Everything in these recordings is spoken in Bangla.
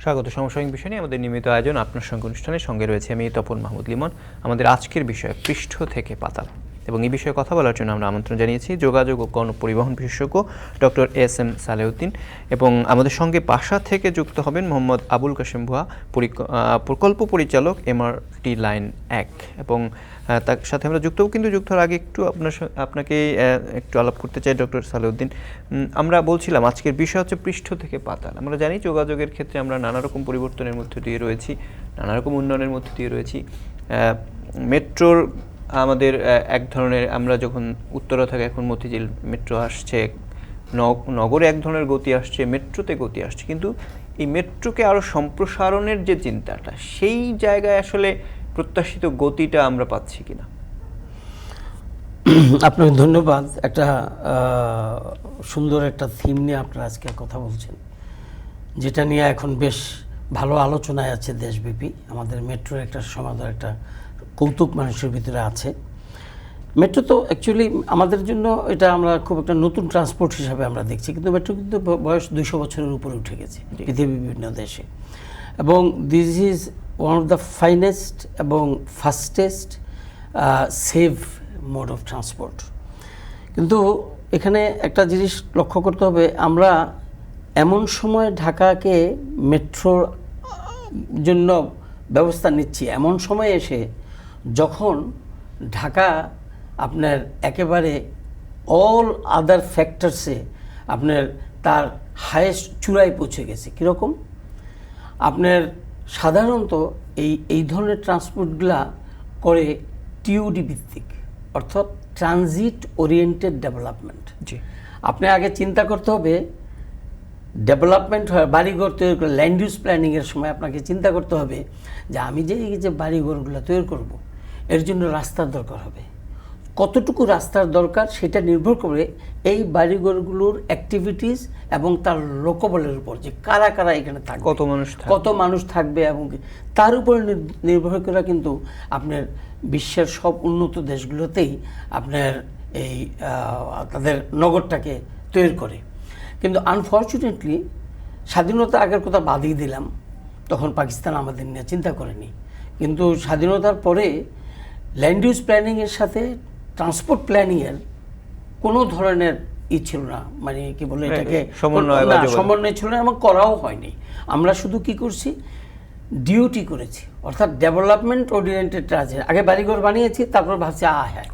স্বাগত। সমসাময়িক বিষয় নিয়ে আমাদের নিয়মিত আয়োজন আপনার সঙ্গে অনুষ্ঠানের সঙ্গে রয়েছে আমি তপন মাহমুদ লিমন। আমাদের আজকের বিষয় পৃষ্ঠ থেকে পাতাল, এবং এই বিষয়ে কথা বলার জন্য আমরা আমন্ত্রণ জানিয়েছি যোগাযোগ ও গণপরিবহন বিশেষজ্ঞ ডক্টর এস.এম. সালেউদ্দিন, এবং আমাদের সঙ্গে বাসা থেকে যুক্ত হবেন মোহাম্মদ আবুল কাশেম ভুয়া, প্রকল্প পরিচালক এমআরটি লাইন 1। এবং তার সাথে আমরা যুক্ত হব, কিন্তু যুক্ত হওয়ার আগে একটু আপনাকে একটু আলাপ করতে চাই ডক্টর সালেউদ্দিন। আমরা বলছিলাম আজকের বিষয় হচ্ছে পৃষ্ঠ থেকে পাতাল। আমরা জানি যোগাযোগের ক্ষেত্রে আমরা নানা রকম পরিবর্তনের মধ্যে দিয়ে রয়েছি, নানা রকম উন্নয়নের মধ্যে দিয়ে রয়েছি। মেট্রোর আমাদের এক ধরনের, আমরা যখন উত্তরা থেকে এখন মতিঝিল মেট্রো আসছে, নগরে এক ধরনের গতি আসছে, মেট্রোতে গতি আসছে, কিন্তু এই মেট্রোকে আরও সম্প্রসারণের যে চিন্তাটা, সেই জায়গায় আসলে প্রত্যাশিত গতিটা আমরা পাচ্ছি কিনা? আপনাকে ধন্যবাদ। একটা সুন্দর একটা থিম নিয়ে আপনারা আজকে কথা বলছেন, যেটা নিয়ে এখন বেশ ভালো আলোচনায় আছে দেশব্যাপী। আমাদের মেট্রোর একটা সমাধান, একটা কৌতুক মানুষের ভিতরে আছে। মেট্রো তো অ্যাকচুয়ালি আমাদের জন্য এটা আমরা খুব একটা নতুন ট্রান্সপোর্ট হিসাবে আমরা দেখছি, কিন্তু মেট্রো কিন্তু বয়স 200 বছরের উপরে উঠে গেছে পৃথিবীর বিভিন্ন দেশে, এবং this is one of the finest এবং fastest safe mode of transport. কিন্তু এখানে একটা জিনিস লক্ষ্য করতে হবে, আমরা এমন সময় ঢাকাকে মেট্রোর জন্য ব্যবস্থা নিচ্ছি, এমন সময় এসে যখন ঢাকা আপনার একেবারে অল আদার ফ্যাক্টরসে আপনার তার হায়েস্ট চূড়ায় পৌঁছে গেছে। কীরকম? আপনার সাধারণত এই ধরনের ট্রান্সপোর্টগুলা করে টিউডি ভিত্তিক, অর্থাৎ ট্রানজিট ওরিয়েন্টেড ডেভেলপমেন্ট। জি, আপনি আগে চিন্তা করতে হবে, ডেভেলপমেন্ট হয় বাড়িঘর তৈরি করে, ল্যান্ড ইউজ প্ল্যানিংয়ের সময় আপনাকে চিন্তা করতে হবে যে আমি যে বাড়িঘরগুলো তৈরি করব, এর জন্য রাস্তার দরকার হবে। কতটুকু রাস্তার দরকার সেটা নির্ভর করে এই বাড়িঘরগুলোর অ্যাক্টিভিটিস এবং তার লোকবলের উপর, যে কারা কারা এখানে থাকবে, কত মানুষ থাকবে, এবং তার উপর নির্ভর করে কিন্তু আপনার বিশ্বের সব উন্নত দেশগুলোতেই আপনার এই তাদের নগরটাকে তৈরি করে। কিন্তু আনফর্চুনেটলি স্বাধীনতা আগের কথা বাদই দিলাম, তখন পাকিস্তান আমাদের নিয়ে চিন্তা করেনি, কিন্তু স্বাধীনতার পরে ল্যান্ড ইউজ প্ল্যানিংয়ের সাথে ট্রান্সপোর্ট প্ল্যানিংয়ের কোনো ধরনের ছিল না, মানে কি বলে এটাকে সমন্বয় ছিল না, এবং করাও হয়নি। আমরা শুধু কি করছি, ডিউটি করেছি, অর্থাৎ ডেভেলপমেন্ট ওরিয়েন্টেড ট্রানজিট। আগে বাড়িঘর বানিয়েছি, তারপর ভাবছি হ্যাঁ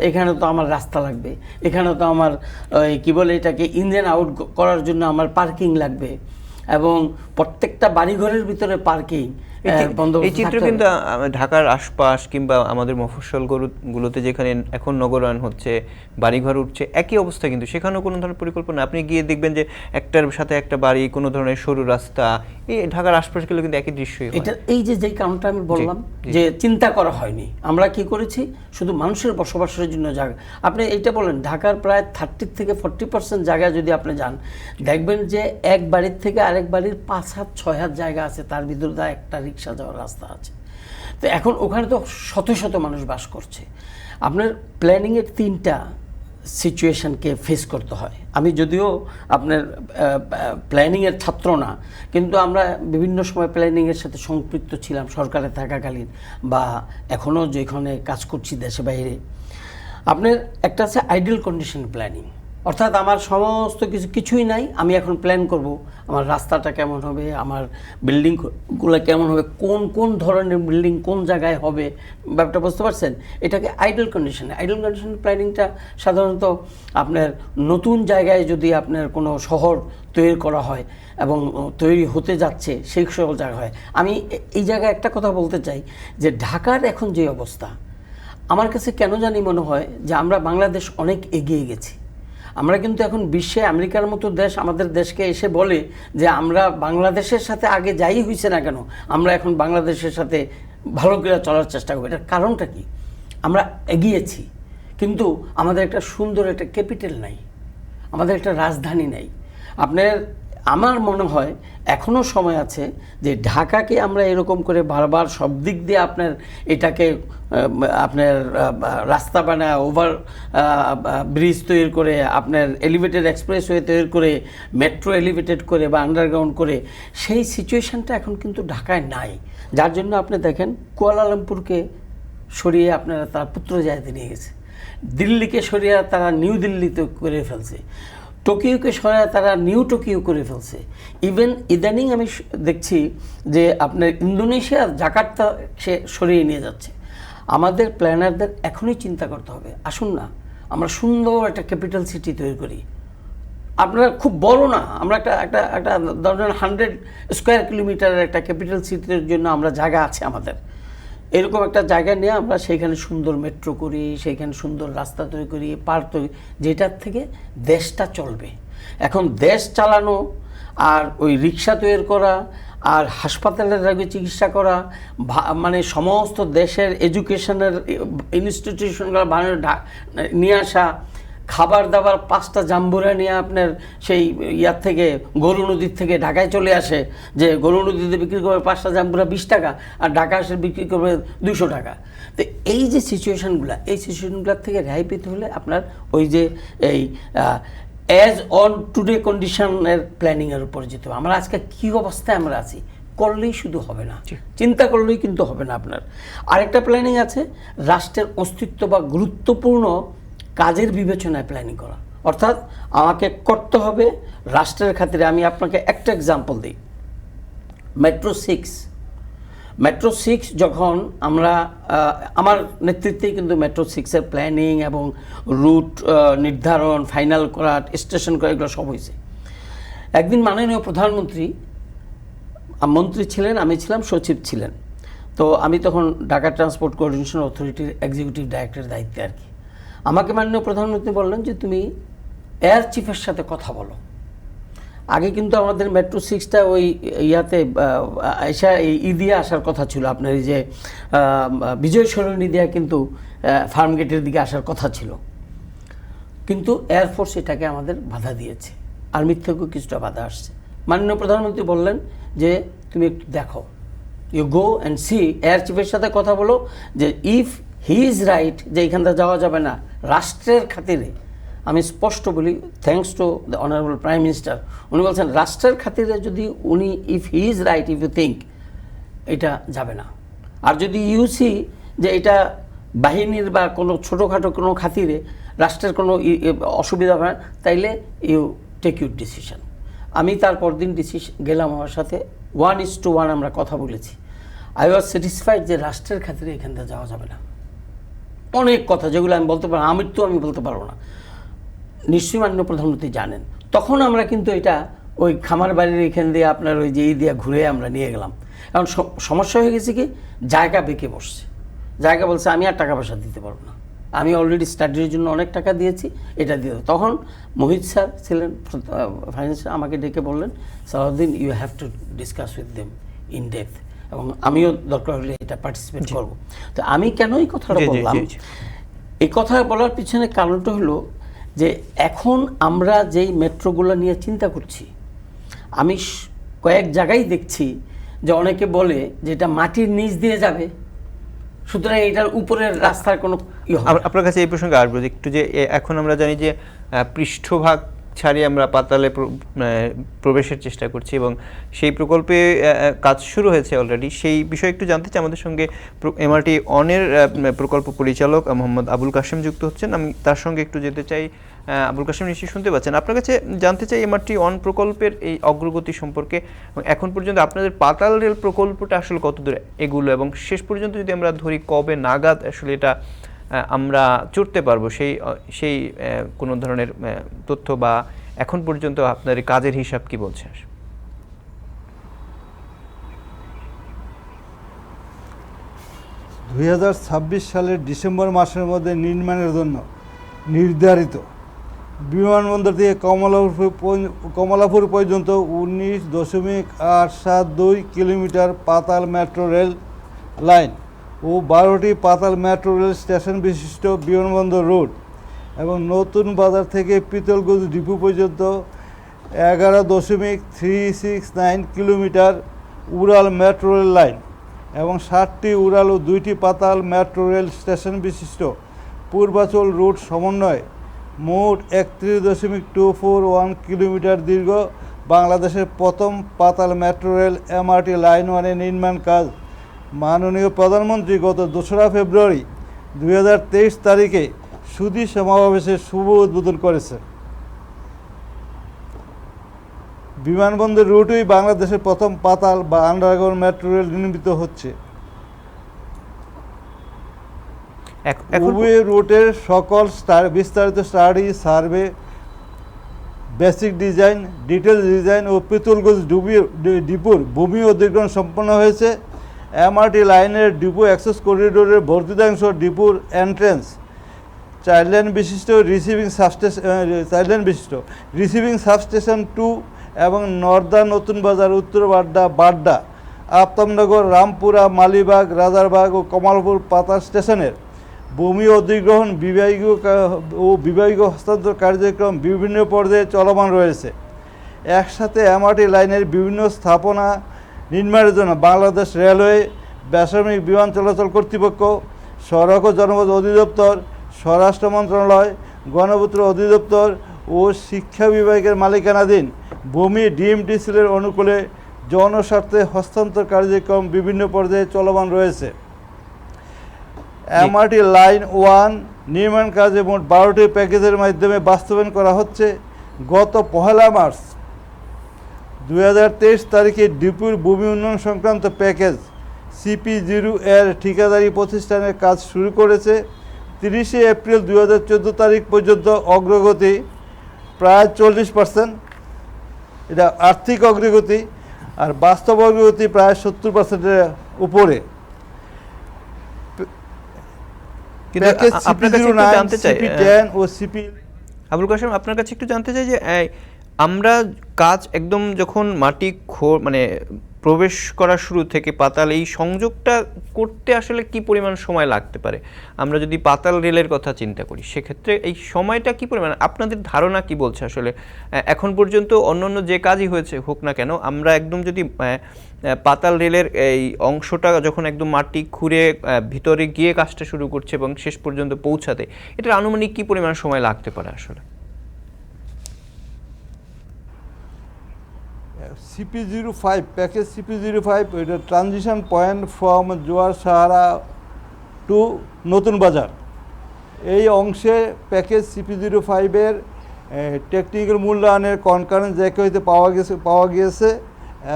এখানে তো আমার রাস্তা লাগবে, এখানে তো আমার কি বলে এটাকে ইন অ্যান্ড আউট করার জন্য আমার পার্কিং লাগবে, এবং প্রত্যেকটা বাড়িঘরের ভিতরে পার্কিং। এই চিত্র কিন্তু ঢাকার আশপাশ কিংবা আমাদের মফস্বল গুলোতে যেখানে এখন নগরায়ণ হচ্ছে, বাড়িঘর উঠছে, একই অবস্থা, কিন্তু সেখানেও কোনো ধরনের পরিকল্পনা। আপনি গিয়ে দেখবেন যে একটার সাথে একটা বাড়ি, কোনো ধরনের সরু রাস্তা, এই ঢাকার আশপাশ গেলে কিন্তু একই দৃশ্যই হয়। এটা এই যে কারণটা আমি বললাম যে চিন্তা করা হয়নি। আমরা কি করেছি, শুধু মানুষের বসবাসের জন্য জায়গা। আপনি এইটা বলেন, ঢাকার প্রায় 30 থেকে 40% জায়গায় যদি আপনি যান, দেখবেন যে এক বাড়ির থেকে আরেক বাড়ির 5 হাত 6 হাত জায়গা আছে, তার ভিতরে একটা রিক্সা যাওয়ার রাস্তা আছে। তো এখন ওখানে তো শত শত মানুষ বাস করছে। আপনার প্ল্যানিংয়ের 3টা সিচুয়েশনকে ফেস করতে হয়। আমি যদিও আপনার প্ল্যানিংয়ের ছাত্র না, কিন্তু আমরা বিভিন্ন সময় প্ল্যানিংয়ের সাথে সম্পৃক্ত ছিলাম সরকারে থাকাকালীন, বা এখনও যেখানে কাজ করছি দেশে বাইরে। আপনার একটা আছে আইডিয়াল কন্ডিশন প্ল্যানিং, অর্থাৎ আমার সমস্ত কিছুই নাই, আমি এখন প্ল্যান করব আমার রাস্তাটা কেমন হবে, আমার বিল্ডিংগুলো কেমন হবে, কোন ধরনের বিল্ডিং কোন জায়গায় হবে, ব্যাপারটা বুঝতে পারছেন? এটাকে আইডিয়াল কন্ডিশন প্ল্যানিংটা সাধারণত আপনার নতুন জায়গায় যদি আপনার কোনো শহর তৈরি করা হয় এবং তৈরি হতে যাচ্ছে সেই সকল জায়গা হয়। আমি এই জায়গায় একটা কথা বলতে চাই যে ঢাকার এখন যে অবস্থা, আমার কাছে কেন জানি মনে হয় যে আমরা বাংলাদেশ অনেক এগিয়ে গেছি। আমরা কিন্তু এখন বিশ্বে আমেরিকার মতো দেশ আমাদের দেশকে এসে বলে যে আমরা বাংলাদেশের সাথে আগে যাই হয়েছে না কেন, আমরা এখন বাংলাদেশের সাথে ভালো করে চলার চেষ্টা করবো। এটার কারণটা কি? আমরা এগিয়েছি, কিন্তু আমাদের একটা সুন্দর একটা ক্যাপিটাল নাই, আমাদের একটা রাজধানী নাই। আপনার আমার মনে হয় এখনও সময় আছে যে ঢাকাকে আমরা এরকম করে বারবার সব দিক দিয়ে আপনার এটাকে আপনার রাস্তা বানায়, ওভার ব্রিজ তৈরি করে, আপনার এলিভেটেড এক্সপ্রেসওয়ে তৈরি করে, মেট্রো এলিভেটেড করে বা আন্ডারগ্রাউন্ড করে, সেই সিচুয়েশনটা এখন কিন্তু ঢাকায় নাই। যার জন্য আপনি দেখেন কুয়ালালামপুরকে সরিয়ে আপনারা তারা পুত্রজায়াতে নিয়ে গেছে, দিল্লিকে সরিয়ে তারা নিউ দিল্লিতে করে ফেলছে, টোকিওকে সরায় তারা নিউ টোকিও করে ফেলছে। ইভেন ইদানিং আমি দেখছি যে আপনার ইন্দোনেশিয়ার জাকার্তা সে সরিয়ে নিয়ে যাচ্ছে। আমাদের প্ল্যানারদের এখনই চিন্তা করতে হবে, আসুন না আমরা সুন্দর একটা ক্যাপিটাল সিটি তৈরি করি। আপনারা খুব বড় না, আমরা একটা একটা একটা ধরেন 100 স্কোয়ার কিলোমিটারের একটা ক্যাপিটাল সিটির জন্য আমরা জায়গা আছে আমাদের, এরকম একটা জায়গা নিয়ে আমরা সেইখানে সুন্দর মেট্রো করি, সেইখানে সুন্দর রাস্তা তৈরি করি, পার্ক তৈরি, যেটার থেকে দেশটা চলবে। এখন দেশ চালানো আর ওই রিক্সা তৈরি করা আর হাসপাতালের আগে চিকিৎসা করা, মানে সমস্ত দেশের এডুকেশনের ইনস্টিটিউশনগুলো নিয়ে আসা, খাবার দাবার 5টা জাম্বুরা নিয়ে আপনার সেই ইয়ার থেকে গরু নদীর থেকে ঢাকায় চলে আসে, যে গরু নদীতে বিক্রি করবে 5টা জাম্বুরা 20 টাকা আর ঢাকা এসে বিক্রি করবে 200 টাকা। তো এই যে সিচুয়েশানগুলো, এই সিচুয়েশানগুলোর থেকে রেহাই পেতে হলে আপনার ওই যে এই অ্যাজ অন টুডে কন্ডিশনের প্ল্যানিংয়ের উপর যেতে হবে। আমরা আজকে কী অবস্থায় আমরা আছি করলেই শুধু হবে না, চিন্তা করলেই কিন্তু হবে না। আপনার আরেকটা প্ল্যানিং আছে, রাষ্ট্রের অস্তিত্ব বা গুরুত্বপূর্ণ কাজের বিবেচনায় প্ল্যানিং করা, অর্থাৎ আমাকে করতে হবে রাষ্ট্রের খাতিরে। আমি আপনাকে একটা এক্সাম্পল দিই, মেট্রো 6 যখন আমরা আমার নেতৃত্বেই কিন্তু মেট্রো 6-এর প্ল্যানিং এবং রুট নির্ধারণ, ফাইনাল করা, স্টেশন করা, এগুলো সব হয়েছে। একদিন মাননীয় প্রধানমন্ত্রী মন্ত্রী ছিলেন, আমি ছিলাম সচিব ছিলেন, তো আমি তখন ঢাকা ট্রান্সপোর্ট কোঅর্ডিনেশন অথরিটির এক্সিকিউটিভ ডাইরেক্টরের দায়িত্বে আর কি। আমাকে মাননীয় প্রধানমন্ত্রী বললেন যে তুমি এয়ার চিফের সাথে কথা বলো। আগে কিন্তু আমাদের মেট্রো 6টা ওই ইয়াতে এসা ইদিয়া আসার কথা ছিল, আপনার এই যে বিজয় সরণি দিয়া কিন্তু ফার্মগেটের দিকে আসার কথা ছিল, কিন্তু এয়ারফোর্স এটাকে আমাদের বাধা দিয়েছে, আর্মির থেকেও কিছুটা বাধা আসছে। মাননীয় প্রধানমন্ত্রী বললেন যে তুমি একটু দেখো, you go and see, air চিফের সাথে কথা বলো যে ইফ হি ইজ রাইট যে এখানটা যাওয়া যাবে না রাষ্ট্রের খাতিরে। আমি স্পষ্ট বলি, thanks to the honourable prime minister, উনি বলছেন রাষ্ট্রের খাতিরে যদি উনি if he is right, if you think এটা যাবে না। আর যদি ইউসি যে এটা বাহিনীর বা কোনো ছোটোখাটো কোনো খাতিরে রাষ্ট্রের কোনো অসুবিধা হয়, তাইলে ইউ টেক ইউর ডিসিশন। আমি তারপর দিন গেলাম, আমার সাথে 1:1 আমরা কথা বলেছি। আই ওয়াজ স্যাটিসফাইড যে রাষ্ট্রের খাতিরে এখানটা যাওয়া যাবে না। অনেক কথা যেগুলো আমি বলতে পারবো, আমি বলতে পারবো না, নিশ্চয়ই মাননীয় প্রধানমন্ত্রী জানেন। তখন আমরা কিন্তু এটা ওই খামার বাড়ির এখান দিয়ে আপনার ওই যে দিয়ে ঘুরে আমরা নিয়ে গেলাম। কারণ সমস্যা হয়ে গেছে কি, জায়গা বেঁকে বসছে, জায়গা বলছে আমি আর টাকা পয়সা দিতে পারবো না, আমি অলরেডি স্টাডির জন্য অনেক টাকা দিয়েছি, এটা দিয়ে। তখন মোহিত স্যার ছিলেন ফাইন্যান্স, আমাকে ডেকে বললেন Salauddin you have to discuss with them in depth, এবং আমিও দরকার হলে এটা পার্টিসিপেট করব। তো আমি কেন এই কথাটা বললাম, এই কথা বলার পিছনে কারণটা হলো যে এখন আমরা যেই মেট্রোগুলো নিয়ে চিন্তা করছি, আমি কয়েক জায়গায় দেখছি যে অনেকে বলে যে এটা মাটির নিচ দিয়ে যাবে, সুতরাং এটার উপরের রাস্তার কোনো আপনার কাছে এই প্রসঙ্গে আসবো একটু, যে এখন আমরা জানি যে পৃষ্ঠভাগ ছাড়িয়ে আমরা পাতালে প্রবেশের চেষ্টা করছি এবং সেই প্রকল্পে কাজ শুরু হয়েছে অলরেডি। সেই বিষয়ে একটু জানতে চাই। আমাদের সঙ্গে এমআরটি অনের প্রকল্প পরিচালক মোহাম্মদ আবুল কাশেম যুক্ত হচ্ছেন, আমি তার সঙ্গে একটু যেতে চাই। আবুল কাশেম নিশ্চয়ই শুনতে পাচ্ছেন। আপনার কাছে জানতে চাই এমআরটি অন প্রকল্পের এই অগ্রগতি সম্পর্কে, এখন পর্যন্ত আপনাদের পাতাল রেল প্রকল্পটা আসলে কত দূরে এগুলো, এবং শেষ পর্যন্ত যদি আমরা ধরি কবে নাগাদ আসলে এটা আমরা চড়তে পারবো, সেই কোনো ধরনের তথ্য বা এখন পর্যন্ত আপনার কাজের হিসাব কি বলছে? 2026 সালের ডিসেম্বর মাসের মধ্যে নির্মাণের জন্য নির্ধারিত বিমানবন্দর থেকে কমলাপুর পর্যন্ত 19.872 কিলোমিটার পাতাল মেট্রো রেল লাইন ও 12টি পাতাল মেট্রো রেল স্টেশন বিশিষ্ট বিমানবন্দর রোড এবং নতুন বাজার থেকে পিতলগঞ্জ ডিপো পর্যন্ত 11.369 কিলোমিটার উড়াল মেট্রো রেল লাইন এবং 7টি উড়াল ও 2টি পাতাল মেট্রো রেল স্টেশন বিশিষ্ট পূর্বাচল রুট সমন্বয়ে মোট 31.241 কিলোমিটার দীর্ঘ বাংলাদেশের প্রথম পাতাল মেট্রো রেল এমআরটি লাইন 1-এর নির্মাণ কাজ মাননীয় প্রধানমন্ত্রী গত 2রা ফেব্রুয়ারি 2023 তারিখে সুধী সমাবেশে শুভ উদ্বোধন করেছে। বিমানবন্দর রুটেই বাংলাদেশের প্রথম পাতাল বা আন্ডারগ্রাউন্ড মেট্রো রেল নির্মিত হচ্ছে। উভয় রুটের সকল বিস্তারিত study, survey, basic design, detail design ও পিতলগঞ্জ ডিপোর ভূমি অধিগ্রহণ সম্পন্ন হয়েছে। এমআরটি লাইনের ডিপো অ্যাক্সেস করিডোরের বর্ধিতাংশ ডিপোর এন্ট্রেন্স চাইল্ডলাইন বিশিষ্ট রিসিভিং সাবস্টেশন 2 এবং নর্দা নতুন বাজার, উত্তর বাড্ডা, আফতাবনগর, রামপুরা, মালিবাগ, রাজারবাগ ও কমলপুর পাতাল স্টেশনের ভূমি অধিগ্রহণ বিভাগীয় হস্তান্তর কার্যক্রম বিভিন্ন পর্যায়ে চলমান রয়েছে। একসাথে এমআরটি লাইনের বিভিন্ন স্থাপনা নির্মাণের জন্য বাংলাদেশ রেলওয়ে, বেসামরিক বিমান চলাচল কর্তৃপক্ষ, সড়ক ও জনপথ অধিদপ্তর, স্বরাষ্ট্র মন্ত্রণালয়, গণপূর্ত অধিদপ্তর ও শিক্ষা বিভাগের মালিকানাধীন ভূমি ডিএমটিসিএলের অনুকূলে জনস্বার্থে হস্তান্তর কার্যক্রম বিভিন্ন পর্যায়ে চলমান রয়েছে। এমআরটি লাইন 1 নির্মাণ কাজে মোট 12টি প্যাকেজের মাধ্যমে বাস্তবায়ন করা হচ্ছে। গত 1 মার্চ 2023 তারিখে ডিপোর ভূমি উন্নয়ন সংক্রান্ত প্যাকেজ CP0 এর ঠিকাদারি প্রতিষ্ঠানের কাজ শুরু করেছে। 30 এপ্রিল 2014 তারিখ পর্যন্ত অগ্রগতি প্রায় 40%, এটা আর্থিক অগ্রগতি, আর বাস্তব অগ্রগতি প্রায় 70%-এর উপরে। আবুল কাশেম, আপনার কাছে একটু জানতে চাই যে আমরা কাজ একদম যখন মাটি মানে প্রবেশ করা শুরু থেকে পাতাল এই সংযোগটা করতে আসলে কি পরিমাণ সময় লাগতে পারে? আমরা যদি পাতাল রেলের কথা চিন্তা করি সেক্ষেত্রে এই সময়টা কি পরিমাণ, আপনাদের ধারণা কি বলছে আসলে? এখন পর্যন্ত অন্যান্য যে কাজই হয়েছে হোক না কেন, আমরা একদম যদি পাতাল রেলের এই অংশটা যখন একদম মাটি খুঁড়ে ভিতরে গিয়ে কাজটা শুরু করছে এবং শেষ পর্যন্ত পৌঁছাতে, এটার আনুমানিক কি পরিমাণ সময় লাগতে পারে আসলে? CP05 প্যাকেজ CP05 এটা ট্রানজিশন পয়েন্ট ফ্রম জোয়ার সাহারা টু নতুন বাজার। এই অংশে প্যাকেজ CP05-এর টেকনিক্যাল মূল্যায়নের কনকারেন্স হইতে পাওয়া গিয়েছে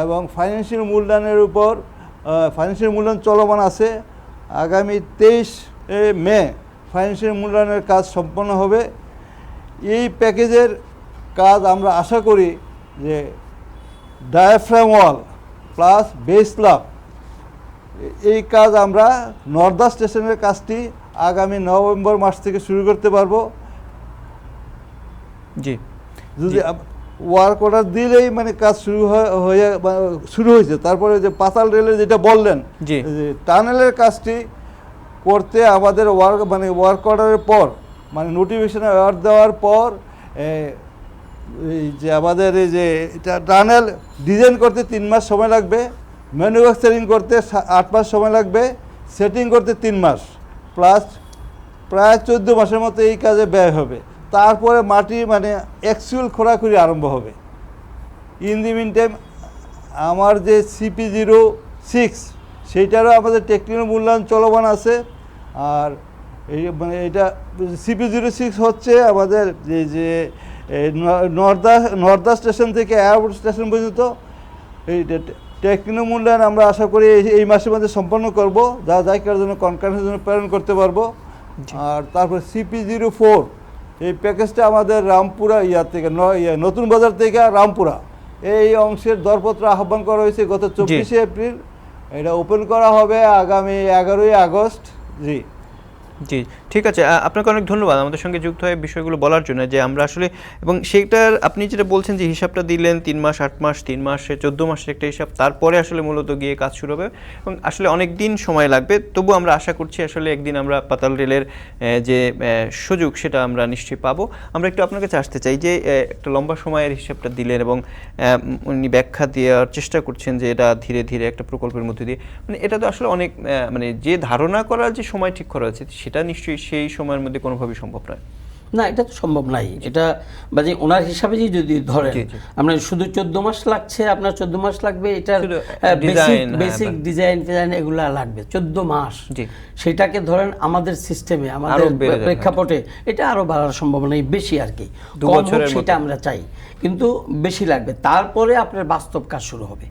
এবং ফাইন্যান্সিয়াল মূল্যায়নের উপর ফাইন্যান্সিয়াল মূল্যায়ন চলমান আছে। আগামী 23 মে ফাইন্যান্সিয়াল মূল্যায়নের কাজ সম্পন্ন হবে। এই প্যাকেজের কাজ আমরা আশা করি যে ডায়াফ্রাম ওয়াল প্লাস বেস স্ল্যাব, এই কাজ আমরা নর্দা স্টেশনের কাজটি আগামী নভেম্বর মাস থেকে শুরু করতে পারবো। জি, যদি ওয়ার্ক অর্ডার দিলেই মানে কাজ শুরু হয়েছে। তারপরে যে পাতাল রেলের যেটা বললেন, যে টানেলের কাজটি করতে আমাদের ওয়ার্ক অর্ডারের পর মানে নোটিফিকেশন অর্ডার দেওয়ার পর এই যে আমাদের এই যে এটা টানেল ডিজাইন করতে 3 মাস সময় লাগবে, ম্যানুফ্যাকচারিং করতে 8 মাস সময় লাগবে, সেটিং করতে 3 মাস, প্লাস প্রায় 14 মাসের মতো এই কাজে ব্যয় হবে। তারপরে মাটি মানে অ্যাকচুয়াল খোঁড়াখুড়ি আরম্ভ হবে। ইন দি মিন টাইম আমার যে CP06 সেইটারও আমাদের টেকনিক্যাল মূল্যায়ন চলমান আছে। আর এই মানে এটা CP06 হচ্ছে আমাদের যে নর্দা স্টেশন থেকে এয়ারপোর্ট স্টেশন পর্যন্ত এই টেকনিক্যাল মূল্যায়ন আমরা আশা করি এই মাসের মধ্যে সম্পন্ন করব, যাই করার জন্য কনকারেন্সের জন্য প্রেরণ করতে পারবো। আর তারপর CP04 এই প্যাকেজটা আমাদের রামপুরা থেকে নতুন বাজার থেকে রামপুরা এই অংশের দরপত্র আহ্বান করা হয়েছে গত 24 এপ্রিল। এটা ওপেন করা হবে আগামী 11 আগস্ট। জি, জি, ঠিক আছে। আপনাকে অনেক ধন্যবাদ আমাদের সঙ্গে যুক্ত হয়ে বিষয়গুলো বলার জন্য, যে আমরা আসলে এবং সেটার আপনি যেটা বলছেন যে হিসাবটা দিলেন 3 মাস 8 মাস 3 মাসে 14 মাসের একটা হিসাব, তারপরে আসলে মূলত গিয়ে কাজ শুরু হবে এবং আসলে অনেক দিন সময় লাগবে। তবু আমরা আশা করছি আসলে একদিন আমরা পাতাল রেলের যে সুযোগ সেটা আমরা নিশ্চয়ই পাবো। আমরা একটু আপনার কাছে আসতে চাই যে একটা লম্বা সময়ের হিসাবটা দিলেন এবং উনি ব্যাখ্যা দেওয়ার চেষ্টা করছেন যে এটা ধীরে ধীরে একটা প্রকল্পের মধ্যে দিয়ে, মানে এটা তো আসলে অনেক মানে যে ধারণা করার যে সময় ঠিক করা হয়েছে সেটা নিশ্চয়ই সেই সময়ের মধ্যে কোনোভাবেই সম্ভব নয়। না, এটা তো সম্ভব নাই। এটা বাজে ওনার হিসাবে যদি ধরেন আপনার শুধু 14 মাস লাগছে, আপনার 14 মাস লাগবে, এটার বেসিক ডিজাইন ফিজাইন এগুলা লাগবে 14 মাস। সেটাকে ধরেন আমাদের সিস্টেমে, আমাদের প্রেক্ষাপটে এটা আরো বাড়ার সম্ভাবনা বেশি আর কি, 2 বছরের সেটা আমরা চাই, কিন্তু বেশি লাগবে। তারপরে আপনার বাস্তব কাজ শুরু হবে।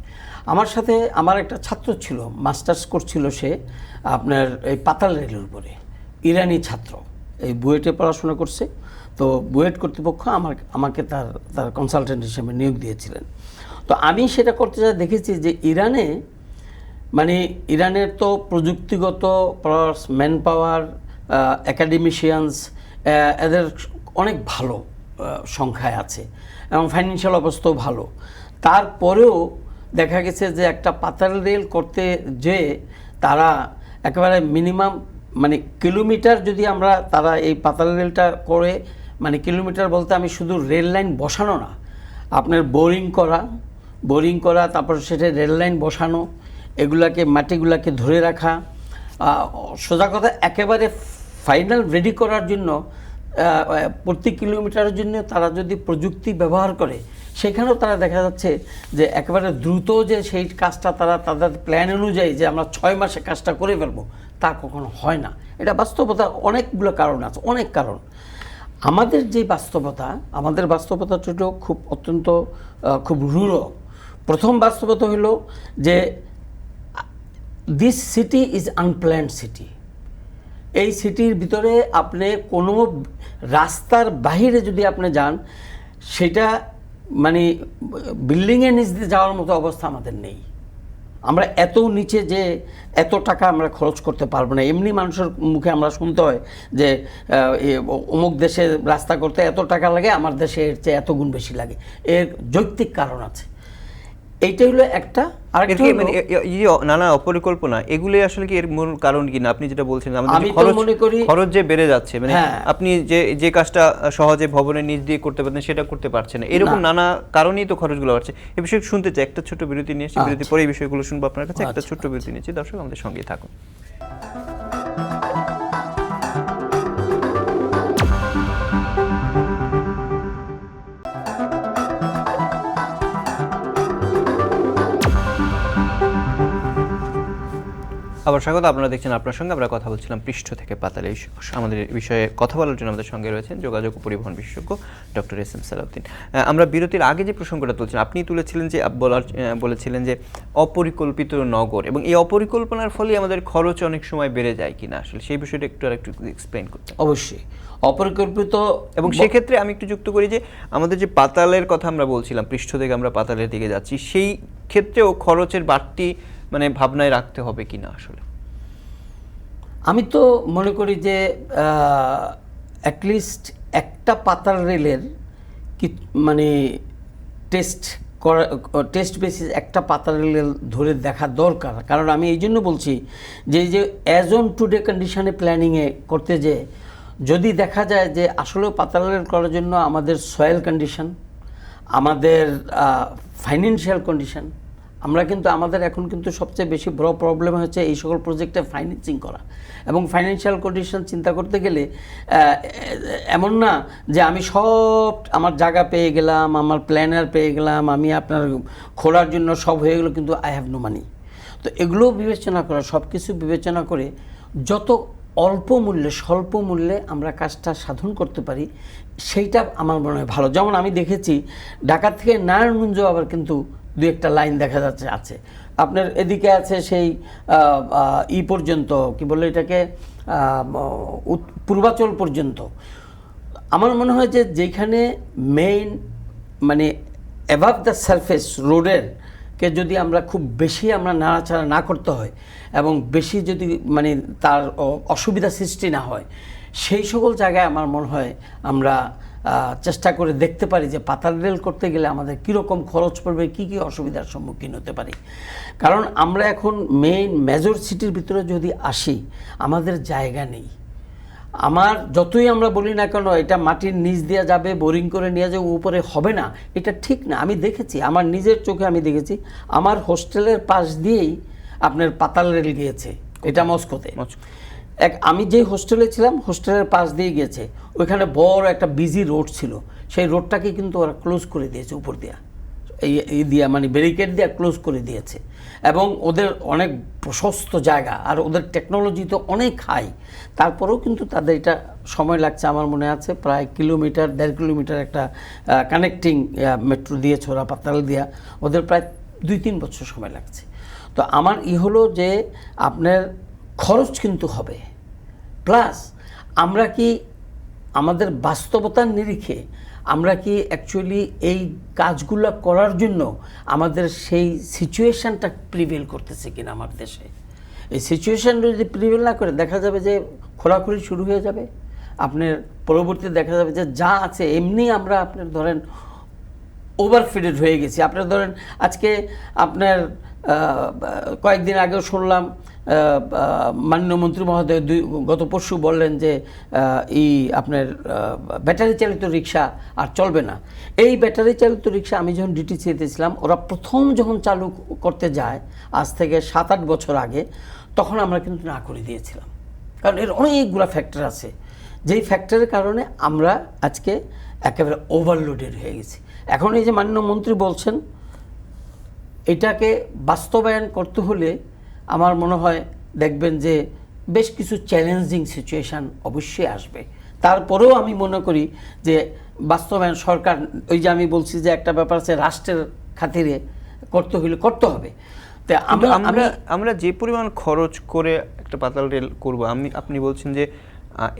আমার সাথে আমার একটা ছাত্র ছিল, মাস্টার্স করছিল সে আপনার এই পাতাল রেলের উপরে, ইরানি ছাত্র, এই বুয়েটে পড়াশোনা করছে। তো বুয়েট কর্তৃপক্ষ আমাকে তার কনসালটেন্ট হিসেবে নিয়োগ দিয়েছিলেন। তো আমি সেটা করতে যা দেখেছি যে ইরানে, মানে ইরানের তো প্রযুক্তিগত প্লাস ম্যান পাওয়ার, অ্যাকাডেমিশিয়ানস এদের অনেক ভালো সংখ্যায় আছে এবং ফাইন্যান্সিয়াল অবস্থাও ভালো। তারপরেও দেখা গেছে যে একটা পাতাল রেল করতে যে তারা একেবারে মিনিমাম, মানে কিলোমিটার যদি আমরা তারা এই পাতাল রেলটা করে, মানে কিলোমিটার বলতে আমি শুধু রেল লাইন বসানো না, আপনার বোরিং করা, তারপর সেটা রেল লাইন বসানো, এগুলাকে মাটিগুলাকে ধরে রাখা, সোজা কথা একেবারে ফাইনাল রেডি করার জন্য প্রতি কিলোমিটারের জন্য তারা যদি প্রযুক্তি ব্যবহার করে, সেখানেও তারা দেখা যাচ্ছে যে একেবারে দ্রুত যে সেই কাজটা তারা তাদের প্ল্যান অনুযায়ী যে আমরা 6 মাসে কাজটা করে ফেলবো, তা কখনো হয় না। এটা বাস্তবতা, অনেকগুলো কারণ আছে, অনেক কারণ। আমাদের যে বাস্তবতা, আমাদের বাস্তবতাটা খুব অত্যন্ত খুব রূঢ়। প্রথম বাস্তবতা হলো যে this city is unplanned city. এই সিটির ভিতরে আপনি কোনো রাস্তার বাহিরে যদি আপনি যান, সেটা মানে বিল্ডিংয়ের নিচ দিয়ে যাওয়ার মতো অবস্থা আমাদের নেই। আমরা এত নিচে যে এত টাকা আমরা খরচ করতে পারবো না। এমনি মানুষের মুখে আমরা শুনতে হয় যে অমুক দেশে রাস্তা করতে এত টাকা লাগে, আমার দেশে এর চেয়ে এত গুণ বেশি লাগে। এর যৌক্তিক কারণ আছে। এইটা হলো একটা। আর নানা অপরিকল্পনা, এগুলি আসলে কি এর মূল কারণ কিনা? আপনি যেটা বলছেন আমাদের খরচ যে বেড়ে যাচ্ছে, মানে আপনি যে কাজটা সহজে ভবনের নিচ দিয়ে করতে পারতেন সেটা করতে পারছেন না, এরকম নানা কারণেই তো খরচগুলো বাড়ছে। এই বিষয়ে শুনতে চাই, একটা ছোট্ট বিরতি নিয়ে এসে বিরতি পরে এই বিষয়গুলো শুনবো আপনার কাছে। একটা ছোট্ট বিরতি নিয়েছি, দর্শক আমাদের সঙ্গেই থাকুন। আবার স্বাগত। আপনারা দেখছেন আপনার সঙ্গে আমরা কথা বলছিলাম পৃষ্ঠ থেকে পাতালে। আমাদের বিষয়ে কথা বলার জন্য আমাদের সঙ্গে রয়েছেন যোগাযোগ ও পরিবহন বিশেষজ্ঞ ডক্টর এস এম সালাউদ্দিন। আমরা বিরতির আগে যে প্রসঙ্গটা তুলছিলাম, আপনি তুলেছিলেন যে বলেছিলেন যে অপরিকল্পিত নগর, এবং এই অপরিকল্পনার ফলে আমাদের খরচ অনেক সময় বেড়ে যায় কিনা, আসলে সেই বিষয়টা একটু আরেকটু এক্সপ্লেইন করতে। অবশ্যই অপরিকল্পিত, এবং সেক্ষেত্রে আমি একটু যুক্ত করি যে আমাদের যে পাতালের কথা আমরা বলছিলাম, পৃষ্ঠ থেকে আমরা পাতালের দিকে যাচ্ছি, সেই ক্ষেত্রেও খরচের বাড়তি মানে ভাবনায় রাখতে হবে কিনা আসলে? আমি তো মনে করি যে অ্যাটলিস্ট একটা পাতাল রেলের কি মানে টেস্ট বেসিস একটা পাতাল রেল ধরে দেখা দরকার। কারণ আমি এই জন্য বলছি যে অ্যাজ অন টুডে কন্ডিশনে প্ল্যানিংয়ে করতে যে যদি দেখা যায় যে আসলেও পাতাল রেল করার জন্য আমাদের সয়েল কন্ডিশন, আমাদের ফাইন্যান্সিয়াল কন্ডিশন, আমরা কিন্তু আমাদের এখন কিন্তু সবচেয়ে বেশি বড় প্রবলেম হচ্ছে এই সকল প্রজেক্টে ফাইন্যান্সিং করা। এবং ফাইন্যান্সিয়াল কন্ডিশন চিন্তা করতে গেলে এমন না যে আমি সব আমার জায়গা পেয়ে গেলাম, আমার প্ল্যানার পেয়ে গেলাম, আমি আপনার খোলার জন্য সব হয়ে গেলো, কিন্তু আই হ্যাভ নো মানি। তো এগুলো বিবেচনা করা, সব কিছু বিবেচনা করে যত অল্প মূল্যে, স্বল্প মূল্যে আমরা কাজটা সাধন করতে পারি, সেইটা আমার মনে হয় ভালো। যেমন আমি দেখেছি ঢাকা থেকে নারায়ণগঞ্জ আবার কিন্তু দু একটা লাইন দেখা যাচ্ছে আছে। আপনার এদিকে আছে সেই পর্যন্ত কি বলে এটাকে পূর্বাচল পর্যন্ত। আমার মনে হয় যে যেখানে মেইন মানে অ্যাবাভ দ্য সারফেস রোডের কে যদি আমরা খুব বেশি আমরা নাড়াচাড়া না করতে হয় এবং বেশি যদি মানে তার অসুবিধা সৃষ্টি না হয়, সেই সকল জায়গায় আমার মনে হয় আমরা চেষ্টা করে দেখতে পারি যে পাতাল রেল করতে গেলে আমাদের কীরকম খরচ পড়বে, কী কী অসুবিধার সম্মুখীন হতে পারি। কারণ আমরা এখন মেজর সিটির ভিতরে যদি আসি, আমাদের জায়গা নেই। আমার যতই আমরা বলি না কেন এটা মাটির নিচ দিয়ে যাবে, বোরিং করে নিয়ে যাবে, উপরে হবে না, এটা ঠিক না। আমি দেখেছি, আমার নিজের চোখে আমি দেখেছি, আমার হোস্টেলের পাশ দিয়েই আপনার পাতাল রেল গিয়েছে, এটা মস্কোতে। আমি যে হোস্টেলে ছিলাম, হোস্টেলের পাশ দিয়ে গিয়েছে, ওইখানে বড় একটা বিজি রোড ছিল, সেই রোডটাকে কিন্তু ওরা ক্লোজ করে দিয়েছে, উপর দিয়া এই দিয়া মানে ব্যারিকেড দিয়ে ক্লোজ করে দিয়েছে। এবং ওদের অনেক প্রশস্ত জায়গা, আর ওদের টেকনোলজি তো অনেক হাই, তারপরেও কিন্তু তাদের এটা সময় লাগছে। আমার মনে আছে প্রায় 1.5 কিলোমিটার একটা কানেক্টিং মেট্রো দিয়েছে ওরা পাতাল দিয়া, ওদের প্রায় 2-3 বছর সময় লাগছে। তো আমার হলো যে আপনার খরচ কিন্তু হবে, প্লাস আমরা কি আমাদের বাস্তবতার নিরিখে আমরা কি অ্যাকচুয়ালি এই কাজগুলো করার জন্য আমাদের সেই সিচুয়েশানটা প্রিভেল করতেছে কিনা আমার দেশে। এই সিচুয়েশানটা যদি প্রিভেল না করে, দেখা যাবে যে খোলাখুলি শুরু হয়ে যাবে। আপনার পরবর্তীতে দেখা যাবে যে যা আছে এমনি আমরা আপনার ধরেন ওভারফিডেড হয়ে গেছি। আপনার ধরেন আজকে আপনার কয়েকদিন আগেও শুনলাম মাননীয় মন্ত্রী মহোদয় গত পরশু বললেন যে আপনার ব্যাটারি চালিত রিক্সা আর চলবে না। এই ব্যাটারি চালিত রিক্সা আমি যখন ডিটিসিতে ছিলাম, ওরা প্রথম যখন চালু করতে যায় আজ থেকে 7-8 বছর আগে, তখন আমরা কিন্তু না করে দিয়েছিলাম, কারণ এর অনেকগুলো ফ্যাক্টর আছে, যেই ফ্যাক্টরের কারণে আমরা আজকে একেবারে ওভারলোডেড হয়ে গেছি। এখন এই যে মাননীয় মন্ত্রী বলছেন, এটাকে বাস্তবায়ন করতে হলে আমার মনে হয় দেখবেন যে বেশ কিছু চ্যালেঞ্জিং সিচুয়েশান অবশ্যই আসবে। তারপরেও আমি মনে করি যে বাস্তবায়ন সরকার, ওই যে আমি বলছি যে একটা ব্যাপার আছে, রাষ্ট্রের খাতিরে করতে হলে করতে হবে। তো আমরা যে পরিমাণ খরচ করে একটা পাতাল রেল করব, আপনি বলছেন যে